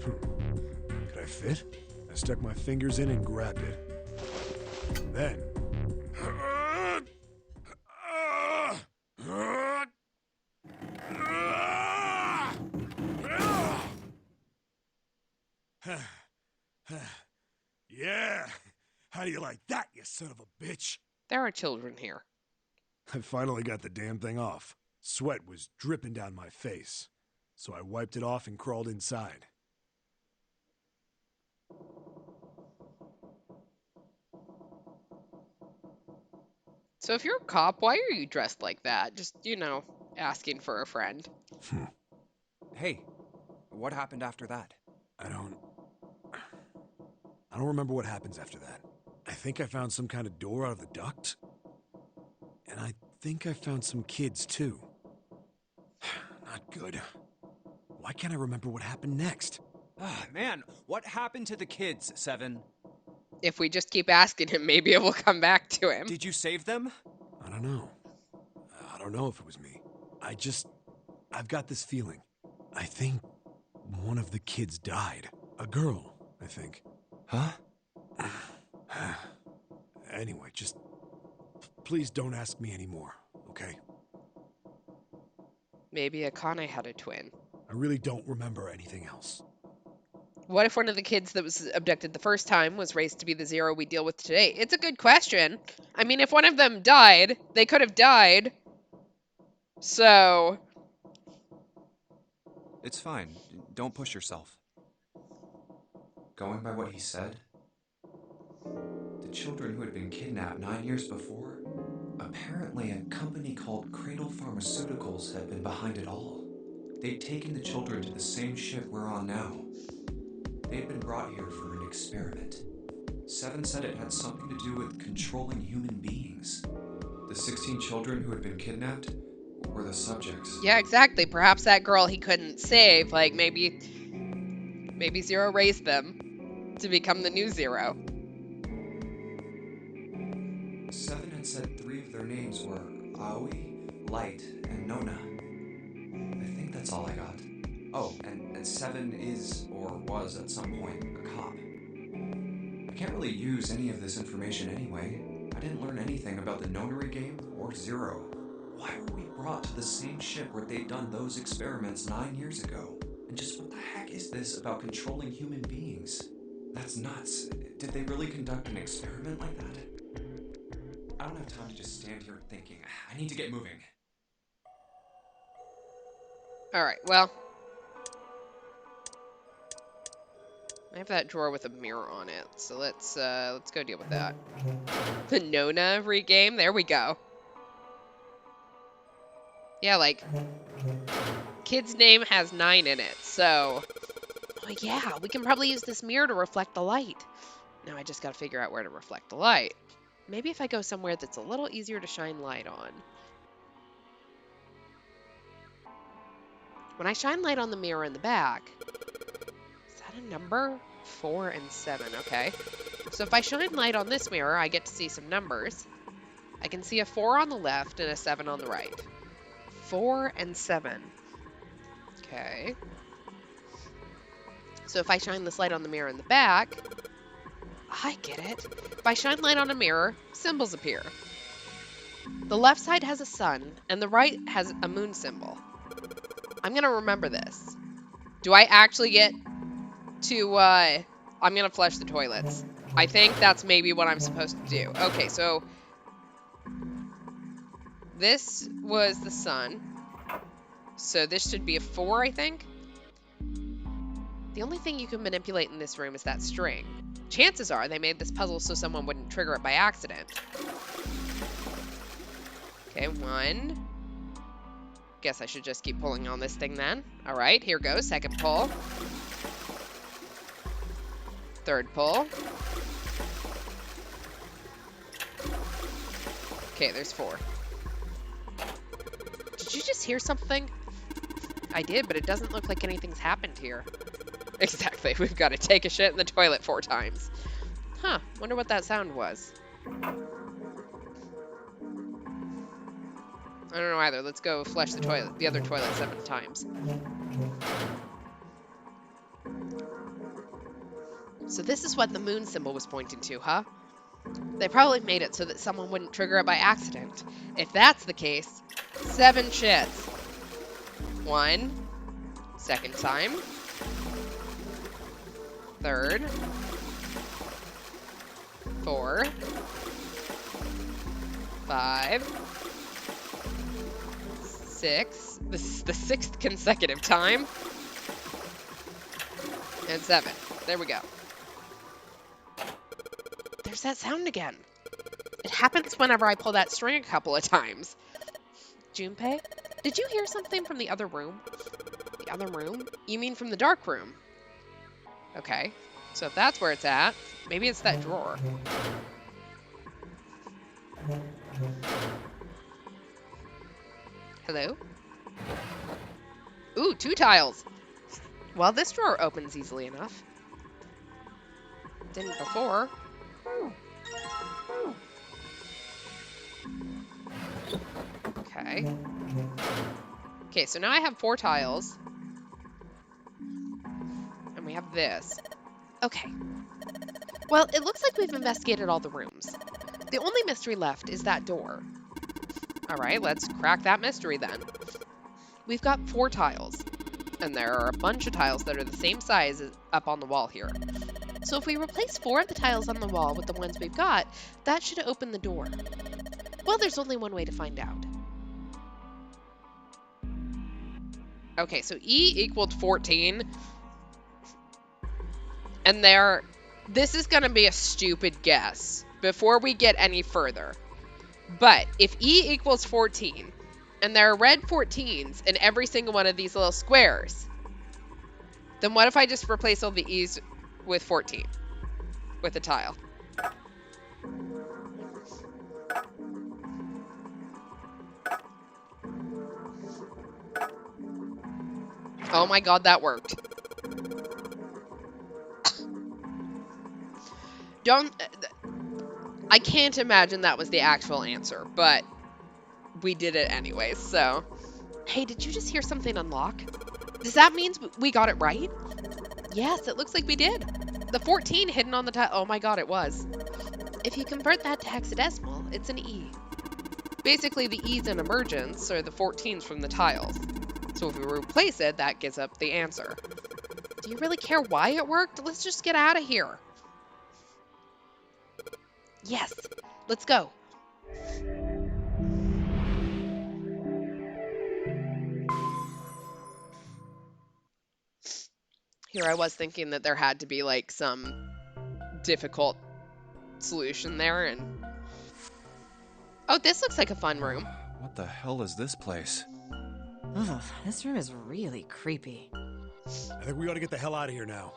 Could I fit? I stuck my fingers in and grabbed it. Then... Yeah! How do you like that, you son of a bitch? There are children here. I finally got the damn thing off. Sweat was dripping down my face, so I wiped it off and crawled inside. So if you're a cop, why are you dressed like that? Just, asking for a friend. Hey, what happened after that? I don't remember what happens after that. I think I found some kind of door out of the duct. And I think I found some kids, too. Not good. Why can't I remember what happened next? Ah, man, what happened to the kids, Seven? If we just keep asking him, maybe it will come back to him. Did you save them? I don't know. I don't know if it was me. I've got this feeling. I think one of the kids died. A girl, I think. Huh? Anyway, just please don't ask me anymore, okay? Maybe Akane had a twin. I really don't remember anything else. What if one of the kids that was abducted the first time was raised to be the Zero we deal with today? It's a good question. I mean, if one of them died, they could have died. So... It's fine. Don't push yourself. Going by what he said, the children who had been kidnapped 9 years before, apparently a company called Cradle Pharmaceuticals had been behind it all. They'd taken the children to the same ship we're on now. They had been brought here for an experiment. Seven said it had something to do with controlling human beings. The 16 children who had been kidnapped were the subjects. Yeah, exactly. Perhaps that girl he couldn't save, maybe Zero raised them to become the new Zero. Seven had said 3 of their names were Aoi, Light, and Nona. I think that's all I got. Oh, and Seven is, or was at some point, a cop. I can't really use any of this information anyway. I didn't learn anything about the Nonary game or Zero. Why were we brought to the same ship where they'd done those experiments 9 years ago? And just what the heck is this about controlling human beings? That's nuts. Did they really conduct an experiment like that? I don't have time to just stand here thinking. I need to get moving. All right, well, I have that drawer with a mirror on it, so let's go deal with that. The Nona regame. There we go. Yeah, like, kid's name has 9 in it, so oh yeah, we can probably use this mirror to reflect the light. Now I just gotta figure out where to reflect the light. Maybe if I go somewhere that's a little easier to shine light on. When I shine light on the mirror in the back, is that a number? 4 and 7, okay. So if I shine light on this mirror, I get to see some numbers. I can see a 4 on the left and a 7 on the right. 4 and 7. Okay. So if I shine this light on the mirror in the back, I get it. If I shine light on a mirror, symbols appear. The left side has a sun, and the right has a moon symbol. I'm going to remember this. Do I actually get to, I'm going to flush the toilets. I think that's maybe what I'm supposed to do. Okay, so this was the sun. So this should be a 4, I think. The only thing you can manipulate in this room is that string. Chances are they made this puzzle so someone wouldn't trigger it by accident. Okay, 1. Guess I should just keep pulling on this thing then. All right, here goes. Second pull. Third pull. Okay, there's 4. Did you just hear something? I did, but it doesn't look like anything's happened here. Exactly, we've got to take a shit in the toilet 4 times. Huh, wonder what that sound was. I don't know either. Let's go flush the other toilet 7 times. So this is what the moon symbol was pointing to, huh? They probably made it so that someone wouldn't trigger it by accident. If that's the case, 7 shits. 1. Second time. Third. 4. 5. 6. This is the 6th consecutive time. And 7. There we go. There's that sound again. It happens whenever I pull that string a couple of times. Junpei, did you hear something from the other room? The other room? You mean from the dark room? Okay. So if that's where it's at, maybe it's that drawer. Hello? Ooh, 2 tiles. Well, this drawer opens easily enough. Didn't before. Okay. Okay, so now I have 4 tiles. And we have this. Okay. Well, it looks like we've investigated all the rooms. The only mystery left is that door. Alright, let's crack that mystery then. We've got 4 tiles. And there are a bunch of tiles that are the same size as up on the wall here. So if we replace 4 of the tiles on the wall with the ones we've got, that should open the door. Well, there's only one way to find out. Okay, so E equaled 14. And this is going to be a stupid guess before we get any further. But if E equals 14, and there are red 14s in every single one of these little squares, then what if I just replace all the E's with 14 with a tile? Oh my god, that worked. I can't imagine that was the actual answer, but we did it anyways, so. Hey, did you just hear something unlock? Does that mean we got it right? Yes, it looks like we did. The 14 hidden on the tile. Oh my god, it was. If you convert that to hexadecimal, it's an E. Basically, the E's in emergence are the 14s from the tiles. So if we replace it, that gives up the answer. Do you really care why it worked? Let's just get out of here. Yes, let's go. Here I was thinking that there had to be like some difficult solution there, and oh, this looks like a fun room. What the hell is this place? Ugh, this room is really creepy. I think we ought to get the hell out of here now.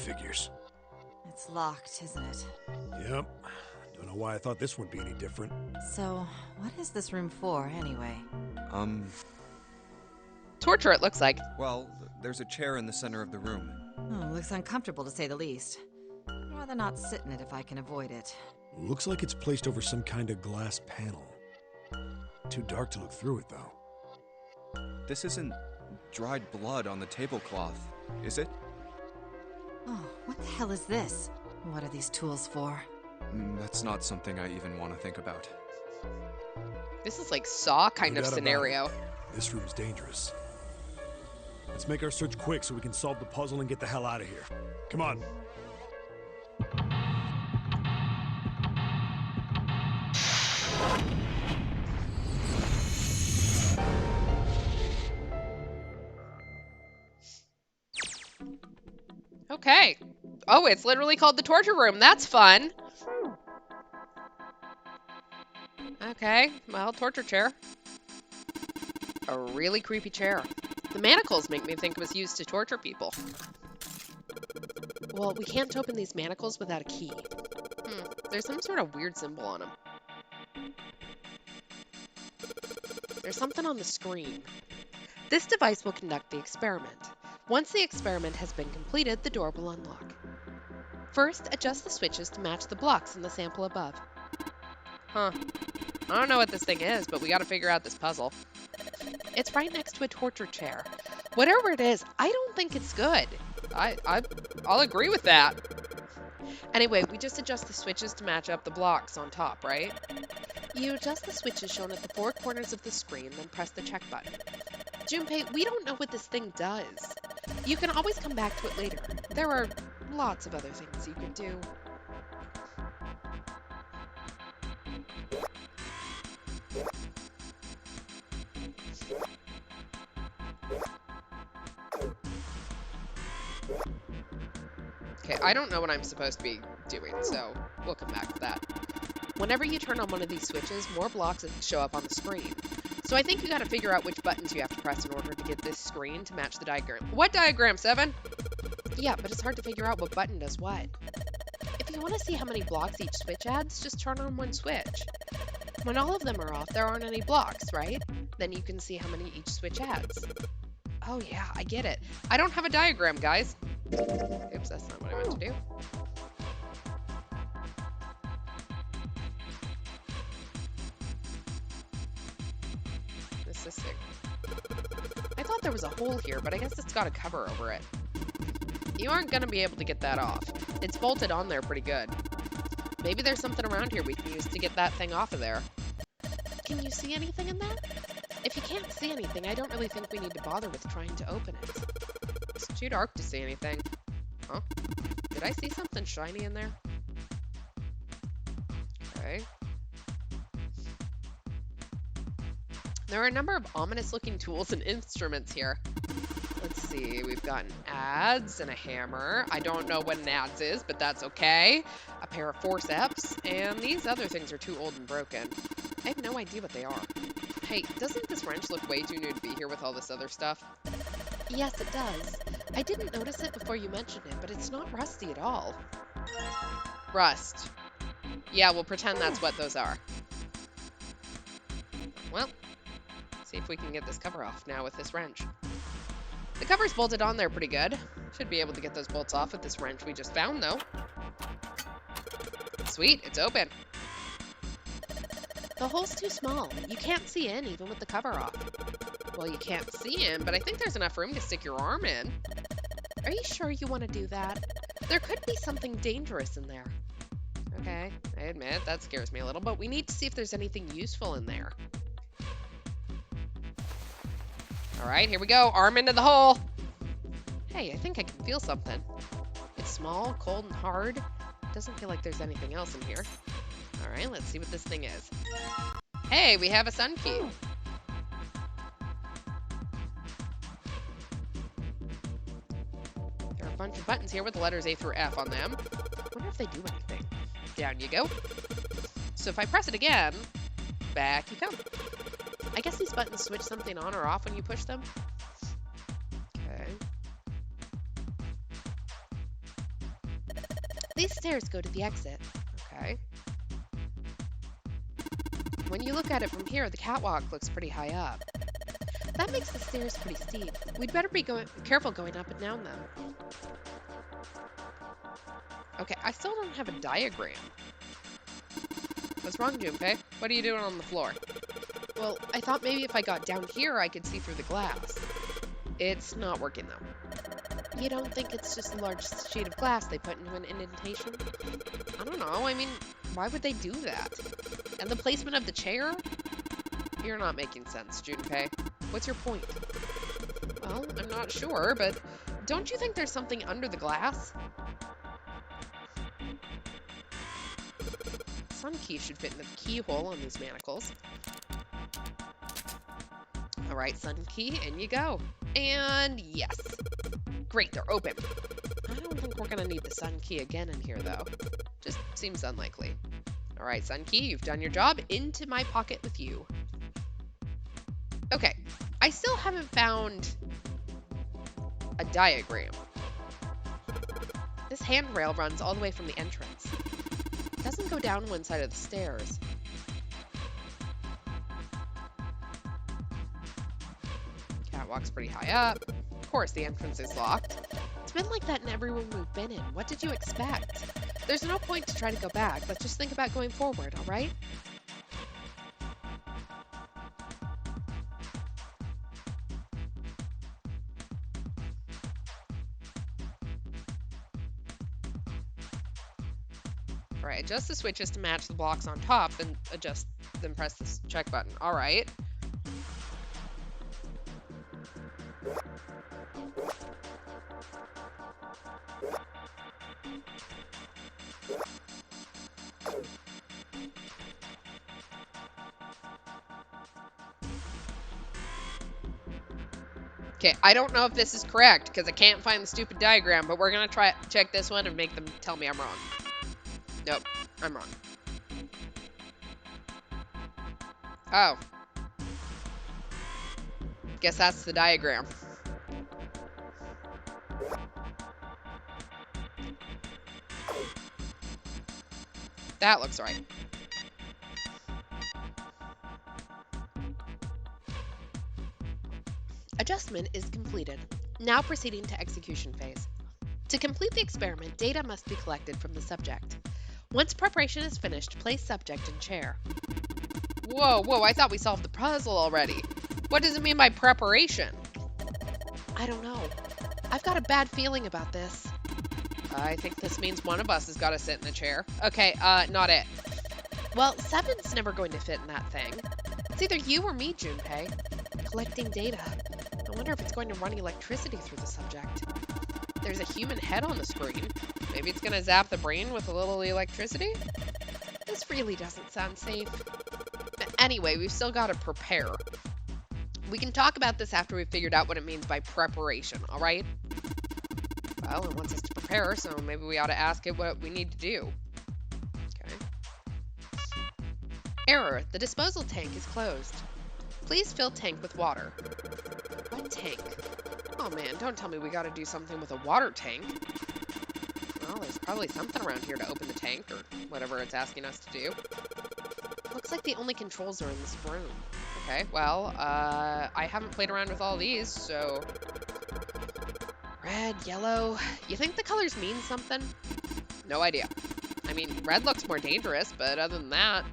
Figures. It's locked, isn't it? Yep. Don't know why I thought this would be any different. So, what is this room for, anyway? Torture, it looks like. Well, there's a chair in the center of the room. Oh, looks uncomfortable to say the least. I'd rather not sit in it if I can avoid it. Looks like it's placed over some kind of glass panel. Too dark to look through it, though. This isn't dried blood on the tablecloth, is it? Oh, what the hell is this? What are these tools for? That's not something I even want to think about. This is like Saw kind No of doubt about scenario. it. This room's dangerous. Let's make our search quick so we can solve the puzzle and get the hell out of here. Come on. Okay. Oh, it's literally called the torture room. That's fun. Okay, well, torture chair. A really creepy chair. The manacles make me think it was used to torture people. Well, we can't open these manacles without a key. There's some sort of weird symbol on them. There's something on the screen. This device will conduct the experiment. Once the experiment has been completed, the door will unlock. First, adjust the switches to match the blocks in the sample above. Huh. I don't know what this thing is, but we gotta figure out this puzzle. It's right next to a torture chair. Whatever it is, I don't think it's good. I'll agree with that. Anyway, we just adjust the switches to match up the blocks on top, right? You adjust the switches shown at the four corners of the screen, then press the check button. Junpei, we don't know what this thing does. You can always come back to it later. There are lots of other things you can do. Okay, I don't know what I'm supposed to be doing, so we'll come back to that. Whenever you turn on one of these switches, more blocks show up on the screen. So I think you gotta figure out which buttons you have to press in order to get this screen to match the diagram. What diagram, 7? Yeah, but it's hard to figure out what button does what. If you want to see how many blocks each switch adds, just turn on one switch. When all of them are off, there aren't any blocks, right? Then you can see how many each switch adds. Oh yeah, I get it. I don't have a diagram, guys. Oops, that's not what I meant to do. Assisting. I thought there was a hole here, but I guess it's got a cover over it. You aren't gonna be able to get that off. It's bolted on there pretty good. Maybe there's something around here we can use to get that thing off of there. Can you see anything in there? If you can't see anything, I don't really think we need to bother with trying to open it. It's too dark to see anything. Huh? Did I see something shiny in there? Okay. There are a number of ominous-looking tools and instruments here. Let's see, we've got an adze and a hammer. I don't know what an adze is, but that's okay. A pair of forceps, and these other things are too old and broken. I have no idea what they are. Hey, doesn't this wrench look way too new to be here with all this other stuff? Yes, it does. I didn't notice it before you mentioned it, but it's not rusty at all. Rust. Yeah, we'll pretend that's what those are. Well, see if we can get this cover off now with this wrench. The cover's bolted on there pretty good. Should be able to get those bolts off with this wrench we just found, though. Sweet, it's open. The hole's too small. You can't see in, even with the cover off. Well, you can't see in, but I think there's enough room to stick your arm in. Are you sure you want to do that? There could be something dangerous in there. Okay, I admit, that scares me a little, but we need to see if there's anything useful in there. All right, here we go. Arm into the hole. Hey, I think I can feel something. It's small, cold, and hard. Doesn't feel like there's anything else in here. All right, let's see what this thing is. Hey, we have a sun key. There are a bunch of buttons here with the letters A through F on them. I wonder if they do anything. Down you go. So if I press it again, back you come. I guess these buttons switch something on or off when you push them. Okay. These stairs go to the exit. Okay. When you look at it from here, the catwalk looks pretty high up. That makes the stairs pretty steep. We'd better be careful going up and down them. Okay, I still don't have a diagram. What's wrong, Junpei? What are you doing on the floor? Well, I thought maybe if I got down here, I could see through the glass. It's not working, though. You don't think it's just a large sheet of glass they put into an indentation? I don't know. I mean, why would they do that? And the placement of the chair? You're not making sense, Junpei. What's your point? Well, I'm not sure, but don't you think there's something under the glass? Sun key should fit in the keyhole on these manacles. All right, sun key, in you go. And yes. Great, they're open. I don't think we're gonna need the sun key again in here, though. Just seems unlikely. All right, sun key, you've done your job. Into my pocket with you. Okay, I still haven't found a diagram. This handrail runs all the way from the entrance. It doesn't go down one side of the stairs. Catwalk's pretty high up. Of course, the entrance is locked. It's been like that in every room we've been in. What did you expect? There's no point to try to go back. Let's just think about going forward, all right? All right, adjust the switches to match the blocks on top, then press this check button. All right. Okay, I don't know if this is correct because I can't find the stupid diagram, but we're gonna try check this one and make them tell me I'm wrong. Nope, I'm wrong. Oh. Guess that's the diagram. That looks right. Adjustment is completed. Now proceeding to execution phase. To complete the experiment, data must be collected from the subject. Once preparation is finished, place subject in chair. Whoa, I thought we solved the puzzle already. What does it mean by preparation? I don't know. I've got a bad feeling about this. I think this means one of us has got to sit in the chair. Okay, not it. Well, 7's never going to fit in that thing. It's either you or me, Junpei. Collecting data. I wonder if it's going to run electricity through the subject. There's a human head on the screen. Maybe it's going to zap the brain with a little electricity? This really doesn't sound safe. Anyway, we've still got to prepare. We can talk about this after we've figured out what it means by preparation, all right? Well, it wants us to prepare, so maybe we ought to ask it what we need to do. Okay. Error. The disposal tank is closed. Please fill tank with water. What tank? Oh man, don't tell me we gotta do something with a water tank. Well, there's probably something around here to open the tank, or whatever it's asking us to do. Looks like the only controls are in this room. Okay, well, I haven't played around with all these, so... Red, yellow... You think the colors mean something? No idea. I mean, red looks more dangerous, but other than that...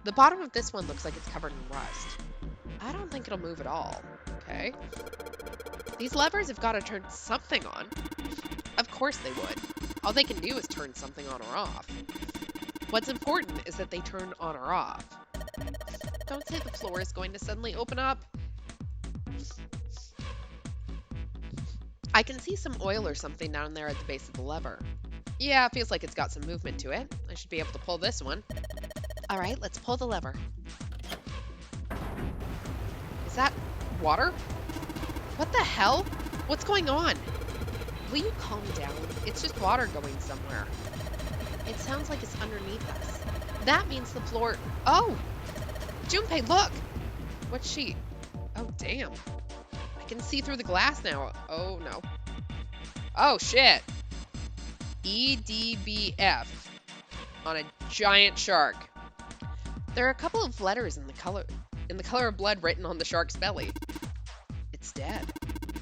The bottom of this one looks like it's covered in rust. I don't think it'll move at all. Okay. These levers have got to turn something on. Of course they would. All they can do is turn something on or off. What's important is that they turn on or off. Don't say the floor is going to suddenly open up. I can see some oil or something down there at the base of the lever. Yeah, it feels like it's got some movement to it. I should be able to pull this one. All right, let's pull the lever. Is that water? What the hell? What's going on? Will you calm down? It's just water going somewhere. It sounds like it's underneath us. That means the floor... Oh! Junpei, look! What's she... Oh, damn. I can see through the glass now. Oh, no. Oh, shit. EDBF. On a giant shark. There are a couple of letters in the color of blood written on the shark's belly. It's dead.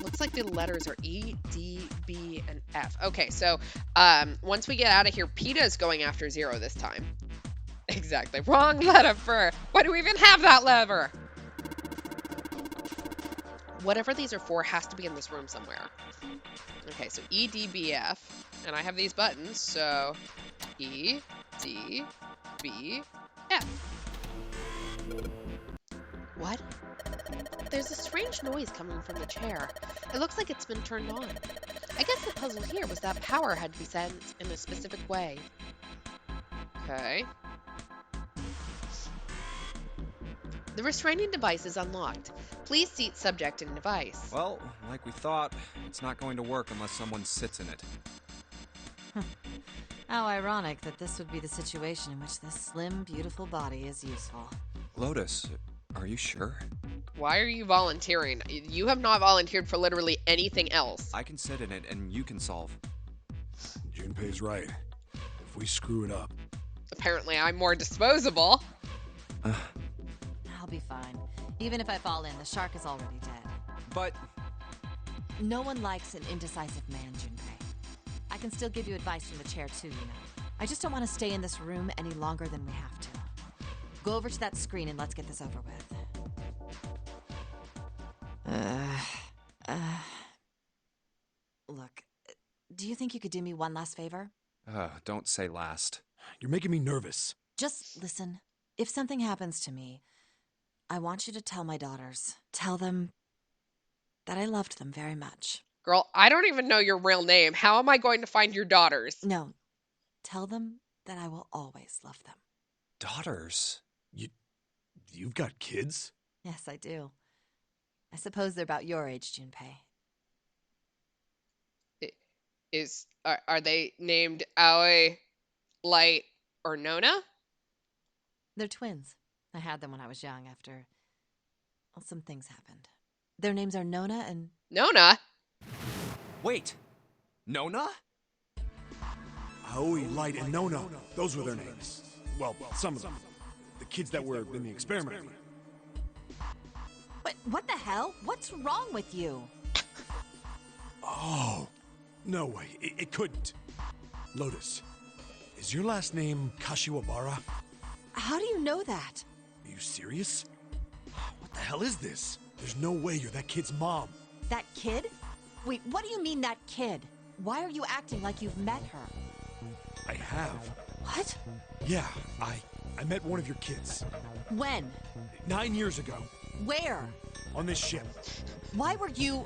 Looks like the letters are E, D, B, and F. Okay, so once we get out of here, PETA's going after Zero this time. Exactly. Wrong lever. Why do we even have that lever? Whatever these are for has to be in this room somewhere. Okay, so E, D, B, F. And I have these buttons, so E, D, B, F. What? There's a strange noise coming from the chair. It looks like it's been turned on. I guess the puzzle here was that power had to be sent in a specific way. Okay. The restraining device is unlocked. Please seat subject and device. Well, like we thought, it's not going to work unless someone sits in it. How ironic that this would be the situation in which this slim, beautiful body is useful. Lotus, are you sure? Why are you volunteering? You have not volunteered for literally anything else. I can sit in it and you can solve. Junpei's right. If we screw it up... Apparently, I'm more disposable. I'll be fine. Even if I fall in, the shark is already dead. But... No one likes an indecisive man, Junpei. I can still give you advice from the chair too, you know. I just don't want to stay in this room any longer than we have to. Go over to that screen and let's get this over with. Look, do you think you could do me one last favor? Don't say last. You're making me nervous. Just listen. If something happens to me, I want you to tell my daughters. Tell them that I loved them very much. Girl, I don't even know your real name. How am I going to find your daughters? No, tell them that I will always love them. Daughters? You've got kids? Yes, I do. I suppose they're about your age, Junpei. Are they named Aoi, Light, or Nona? They're twins. I had them when I was young after... Well, some things happened. Their names are Nona and... Nona? Wait! Nona? Aoi, Light, and Nona. Those were their names. Well, some of them. The kids that were in the experiment. But what the hell? What's wrong with you? Oh, no way. It couldn't. Lotus, is your last name Kashiwabara? How do you know that? Are you serious? What the hell is this? There's no way you're that kid's mom. That kid? Wait, what do you mean that kid? Why are you acting like you've met her? I have. What? Yeah, I met one of your kids. When? 9 years ago. Where? On this ship. Why were you...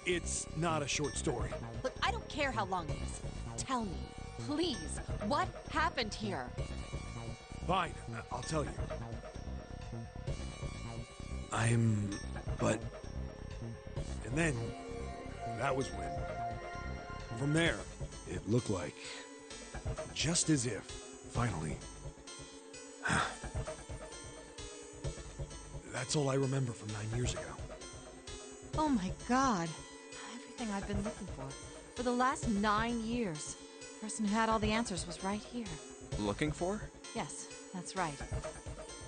It's not a short story. Look, I don't care how long it is. Tell me, please, what happened here? Fine, I'll tell you. But... And then, that was when. From there, it looked like... Just as if, finally... That's all I remember from 9 years ago. Oh my god. Everything I've been looking for the last 9 years. The person who had all the answers was right here. Looking for? Yes, that's right.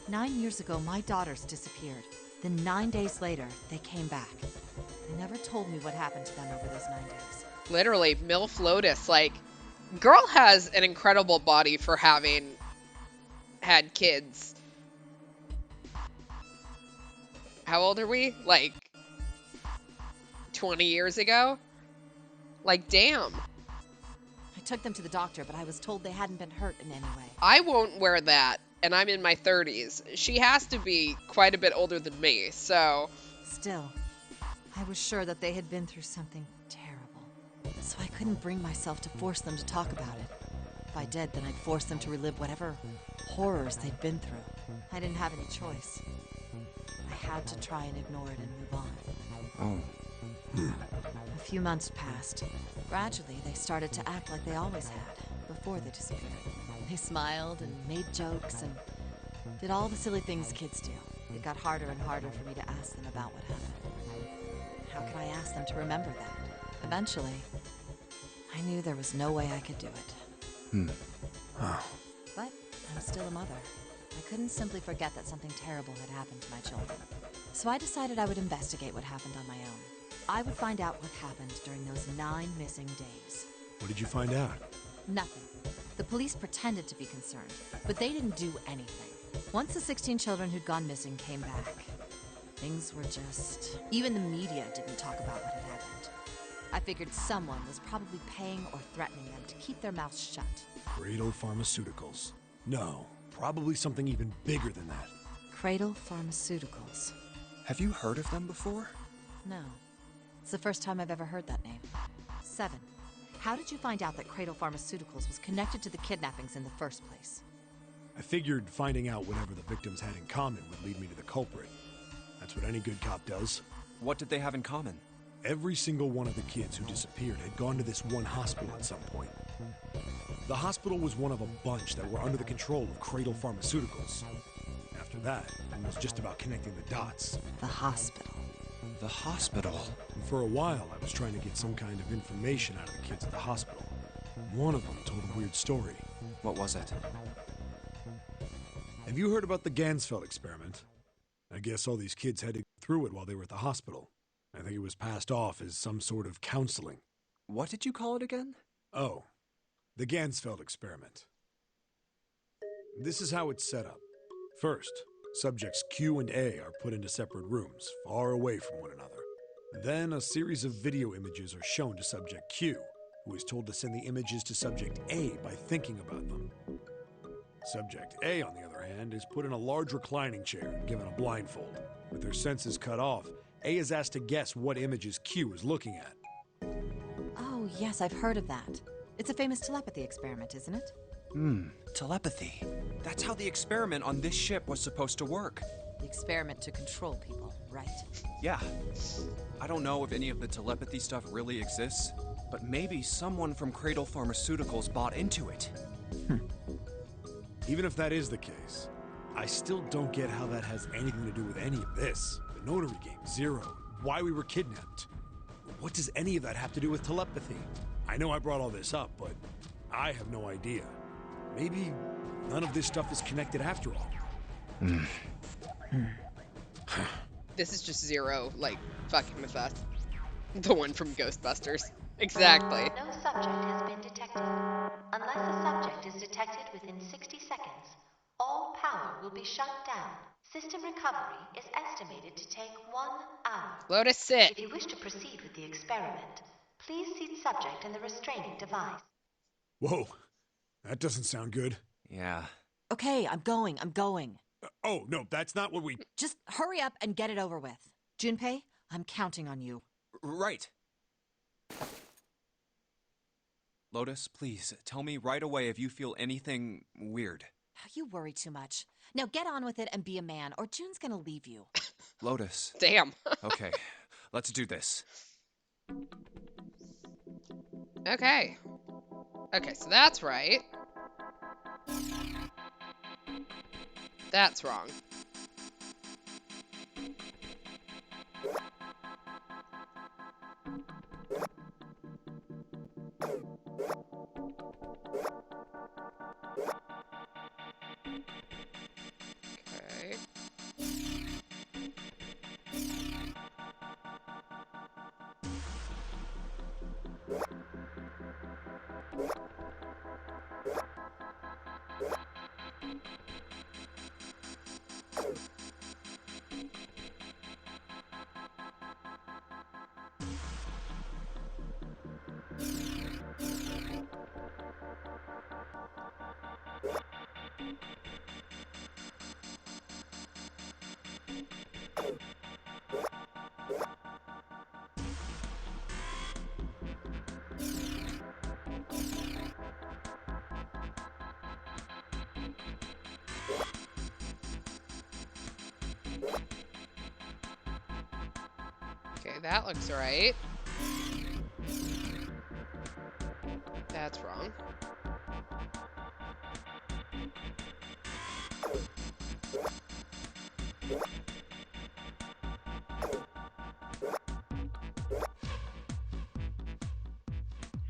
9 years ago, my daughters disappeared. Then 9 days later, they came back. They never told me what happened to them over those 9 days. Literally, MILF Lotus, like, girl has an incredible body for having had kids. How old are we? Like, 20 years ago? Like, damn. I took them to the doctor, but I was told they hadn't been hurt in any way. I won't wear that, and I'm in my 30s. She has to be quite a bit older than me, so... Still, I was sure that they had been through something terrible. So I couldn't bring myself to force them to talk about it. If I did, then I'd force them to relive whatever horrors they'd been through. I didn't have any choice. I had to try and ignore it and move on. Oh. A few months passed. Gradually, they started to act like they always had, before they disappeared. They smiled and made jokes and did all the silly things kids do. It got harder and harder for me to ask them about what happened. How could I ask them to remember that? Eventually, I knew there was no way I could do it. But I'm still a mother. I couldn't simply forget that something terrible had happened to my children. So I decided I would investigate what happened on my own. I would find out what happened during those 9 missing days. What did you find out? Nothing. The police pretended to be concerned, but they didn't do anything. Once the 16 children who'd gone missing came back, things were just... Even the media didn't talk about what had happened. I figured someone was probably paying or threatening them to keep their mouths shut. Cradle Pharmaceuticals. No, probably something even bigger than that. Cradle Pharmaceuticals. Have you heard of them before? No. It's the first time I've ever heard that name. 7. How did you find out that Cradle Pharmaceuticals was connected to the kidnappings in the first place? I figured finding out whatever the victims had in common would lead me to the culprit. That's what any good cop does. What did they have in common? Every single one of the kids who disappeared had gone to this one hospital at some point. The hospital was one of a bunch that were under the control of Cradle Pharmaceuticals. After that, it was just about connecting the dots. The hospital. The hospital. And for a while, I was trying to get some kind of information out of the kids at the hospital. One of them told a weird story. What was it? Have you heard about the Gansfeld experiment? I guess all these kids had to go through it while they were at the hospital. I think it was passed off as some sort of counseling. What did you call it again? Oh, the Gansfeld experiment. This is how it's set up. First, subjects Q and A are put into separate rooms, far away from one another. Then a series of video images are shown to subject Q, who is told to send the images to subject A by thinking about them. Subject A, on the other hand, is put in a large reclining chair and given a blindfold. With their senses cut off, A is asked to guess what images Q is looking at. Oh, yes, I've heard of that. It's a famous telepathy experiment, isn't it? Telepathy. That's how the experiment on this ship was supposed to work. The experiment to control people, right? Yeah. I don't know if any of the telepathy stuff really exists, but maybe someone from Cradle Pharmaceuticals bought into it. Even if that is the case, I still don't get how that has anything to do with any of this. The notary game, Zero, why we were kidnapped. What does any of that have to do with telepathy? I know I brought all this up, but I have no idea. Maybe none of this stuff is connected after all. This is just Zero, like, fucking with us. The one from Ghostbusters. Exactly. No subject has been detected. Unless a subject is detected within 60 seconds, all power will be shut down. System recovery is estimated to take 1 hour. Lotus, sit. If you wish to proceed with the experiment, please seat subject in the restraining device. Whoa, that doesn't sound good. Yeah. Okay, I'm going. Oh, no, that's not what we... Just hurry up and get it over with. Junpei, I'm counting on you. Right. Lotus, please, tell me right away if you feel anything weird. You worry too much. Now get on with it and be a man, or June's gonna leave you. Lotus. Damn. Okay, let's do this. Okay. Okay, so that's right. That's wrong. Okay. Okay, that looks right. That's wrong.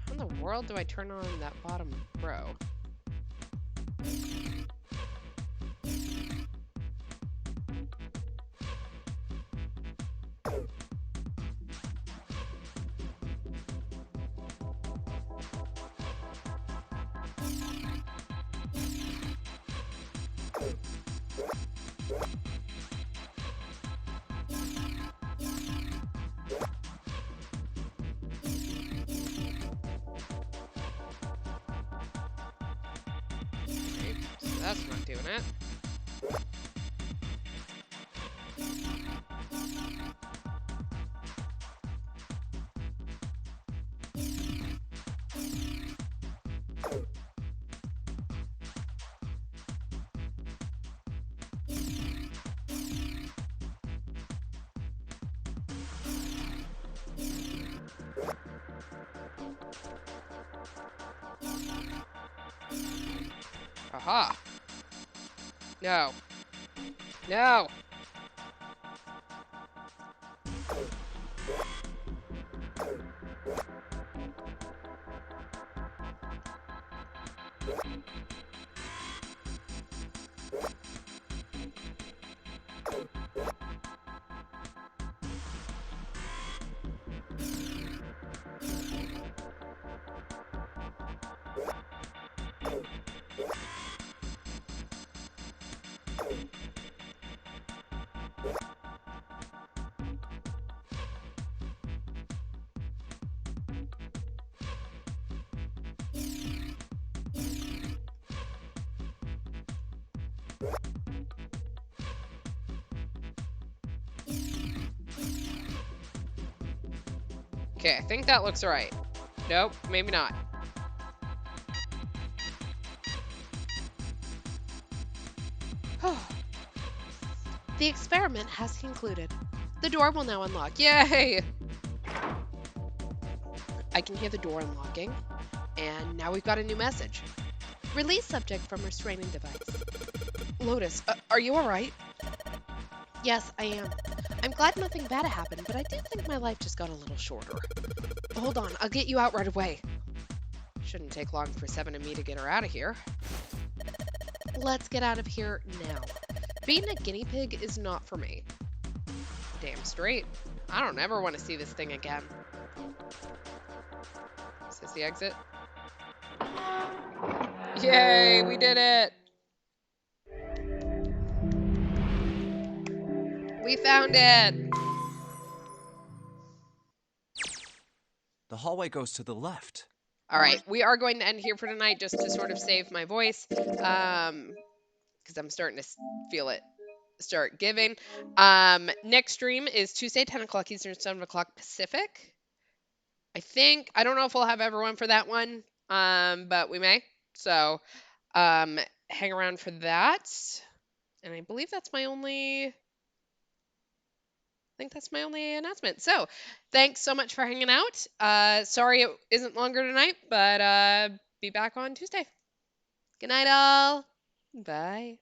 How in the world do I turn on that bottom row? Okay, so that's not doing it. Aha! No. No! Okay, I think that looks right. Nope, maybe not. The experiment has concluded. The door will now unlock. Yay! I can hear the door unlocking, and now we've got a new message. Release subject from restraining device. Lotus, are you alright? Yes, I am. I'm glad nothing bad happened, but I do think my life just got a little shorter. Hold on, I'll get you out right away. Shouldn't take long for Seven and me to get her out of here. Let's get out of here now. Being a guinea pig is not for me. Damn straight. I don't ever want to see this thing again. Is this the exit? Yay, we did it! We found it! The hallway goes to the left. All right, we are going to end here for tonight just to sort of save my voice, because I'm starting to feel it start giving. Next stream is Tuesday, 10 o'clock Eastern, 7 o'clock Pacific. I don't know if we'll have everyone for that one, but we may. So hang around for that. And I believe that's my only announcement. So thanks so much for hanging out. Sorry it isn't longer tonight, but be back on Tuesday. Good night, all. Bye.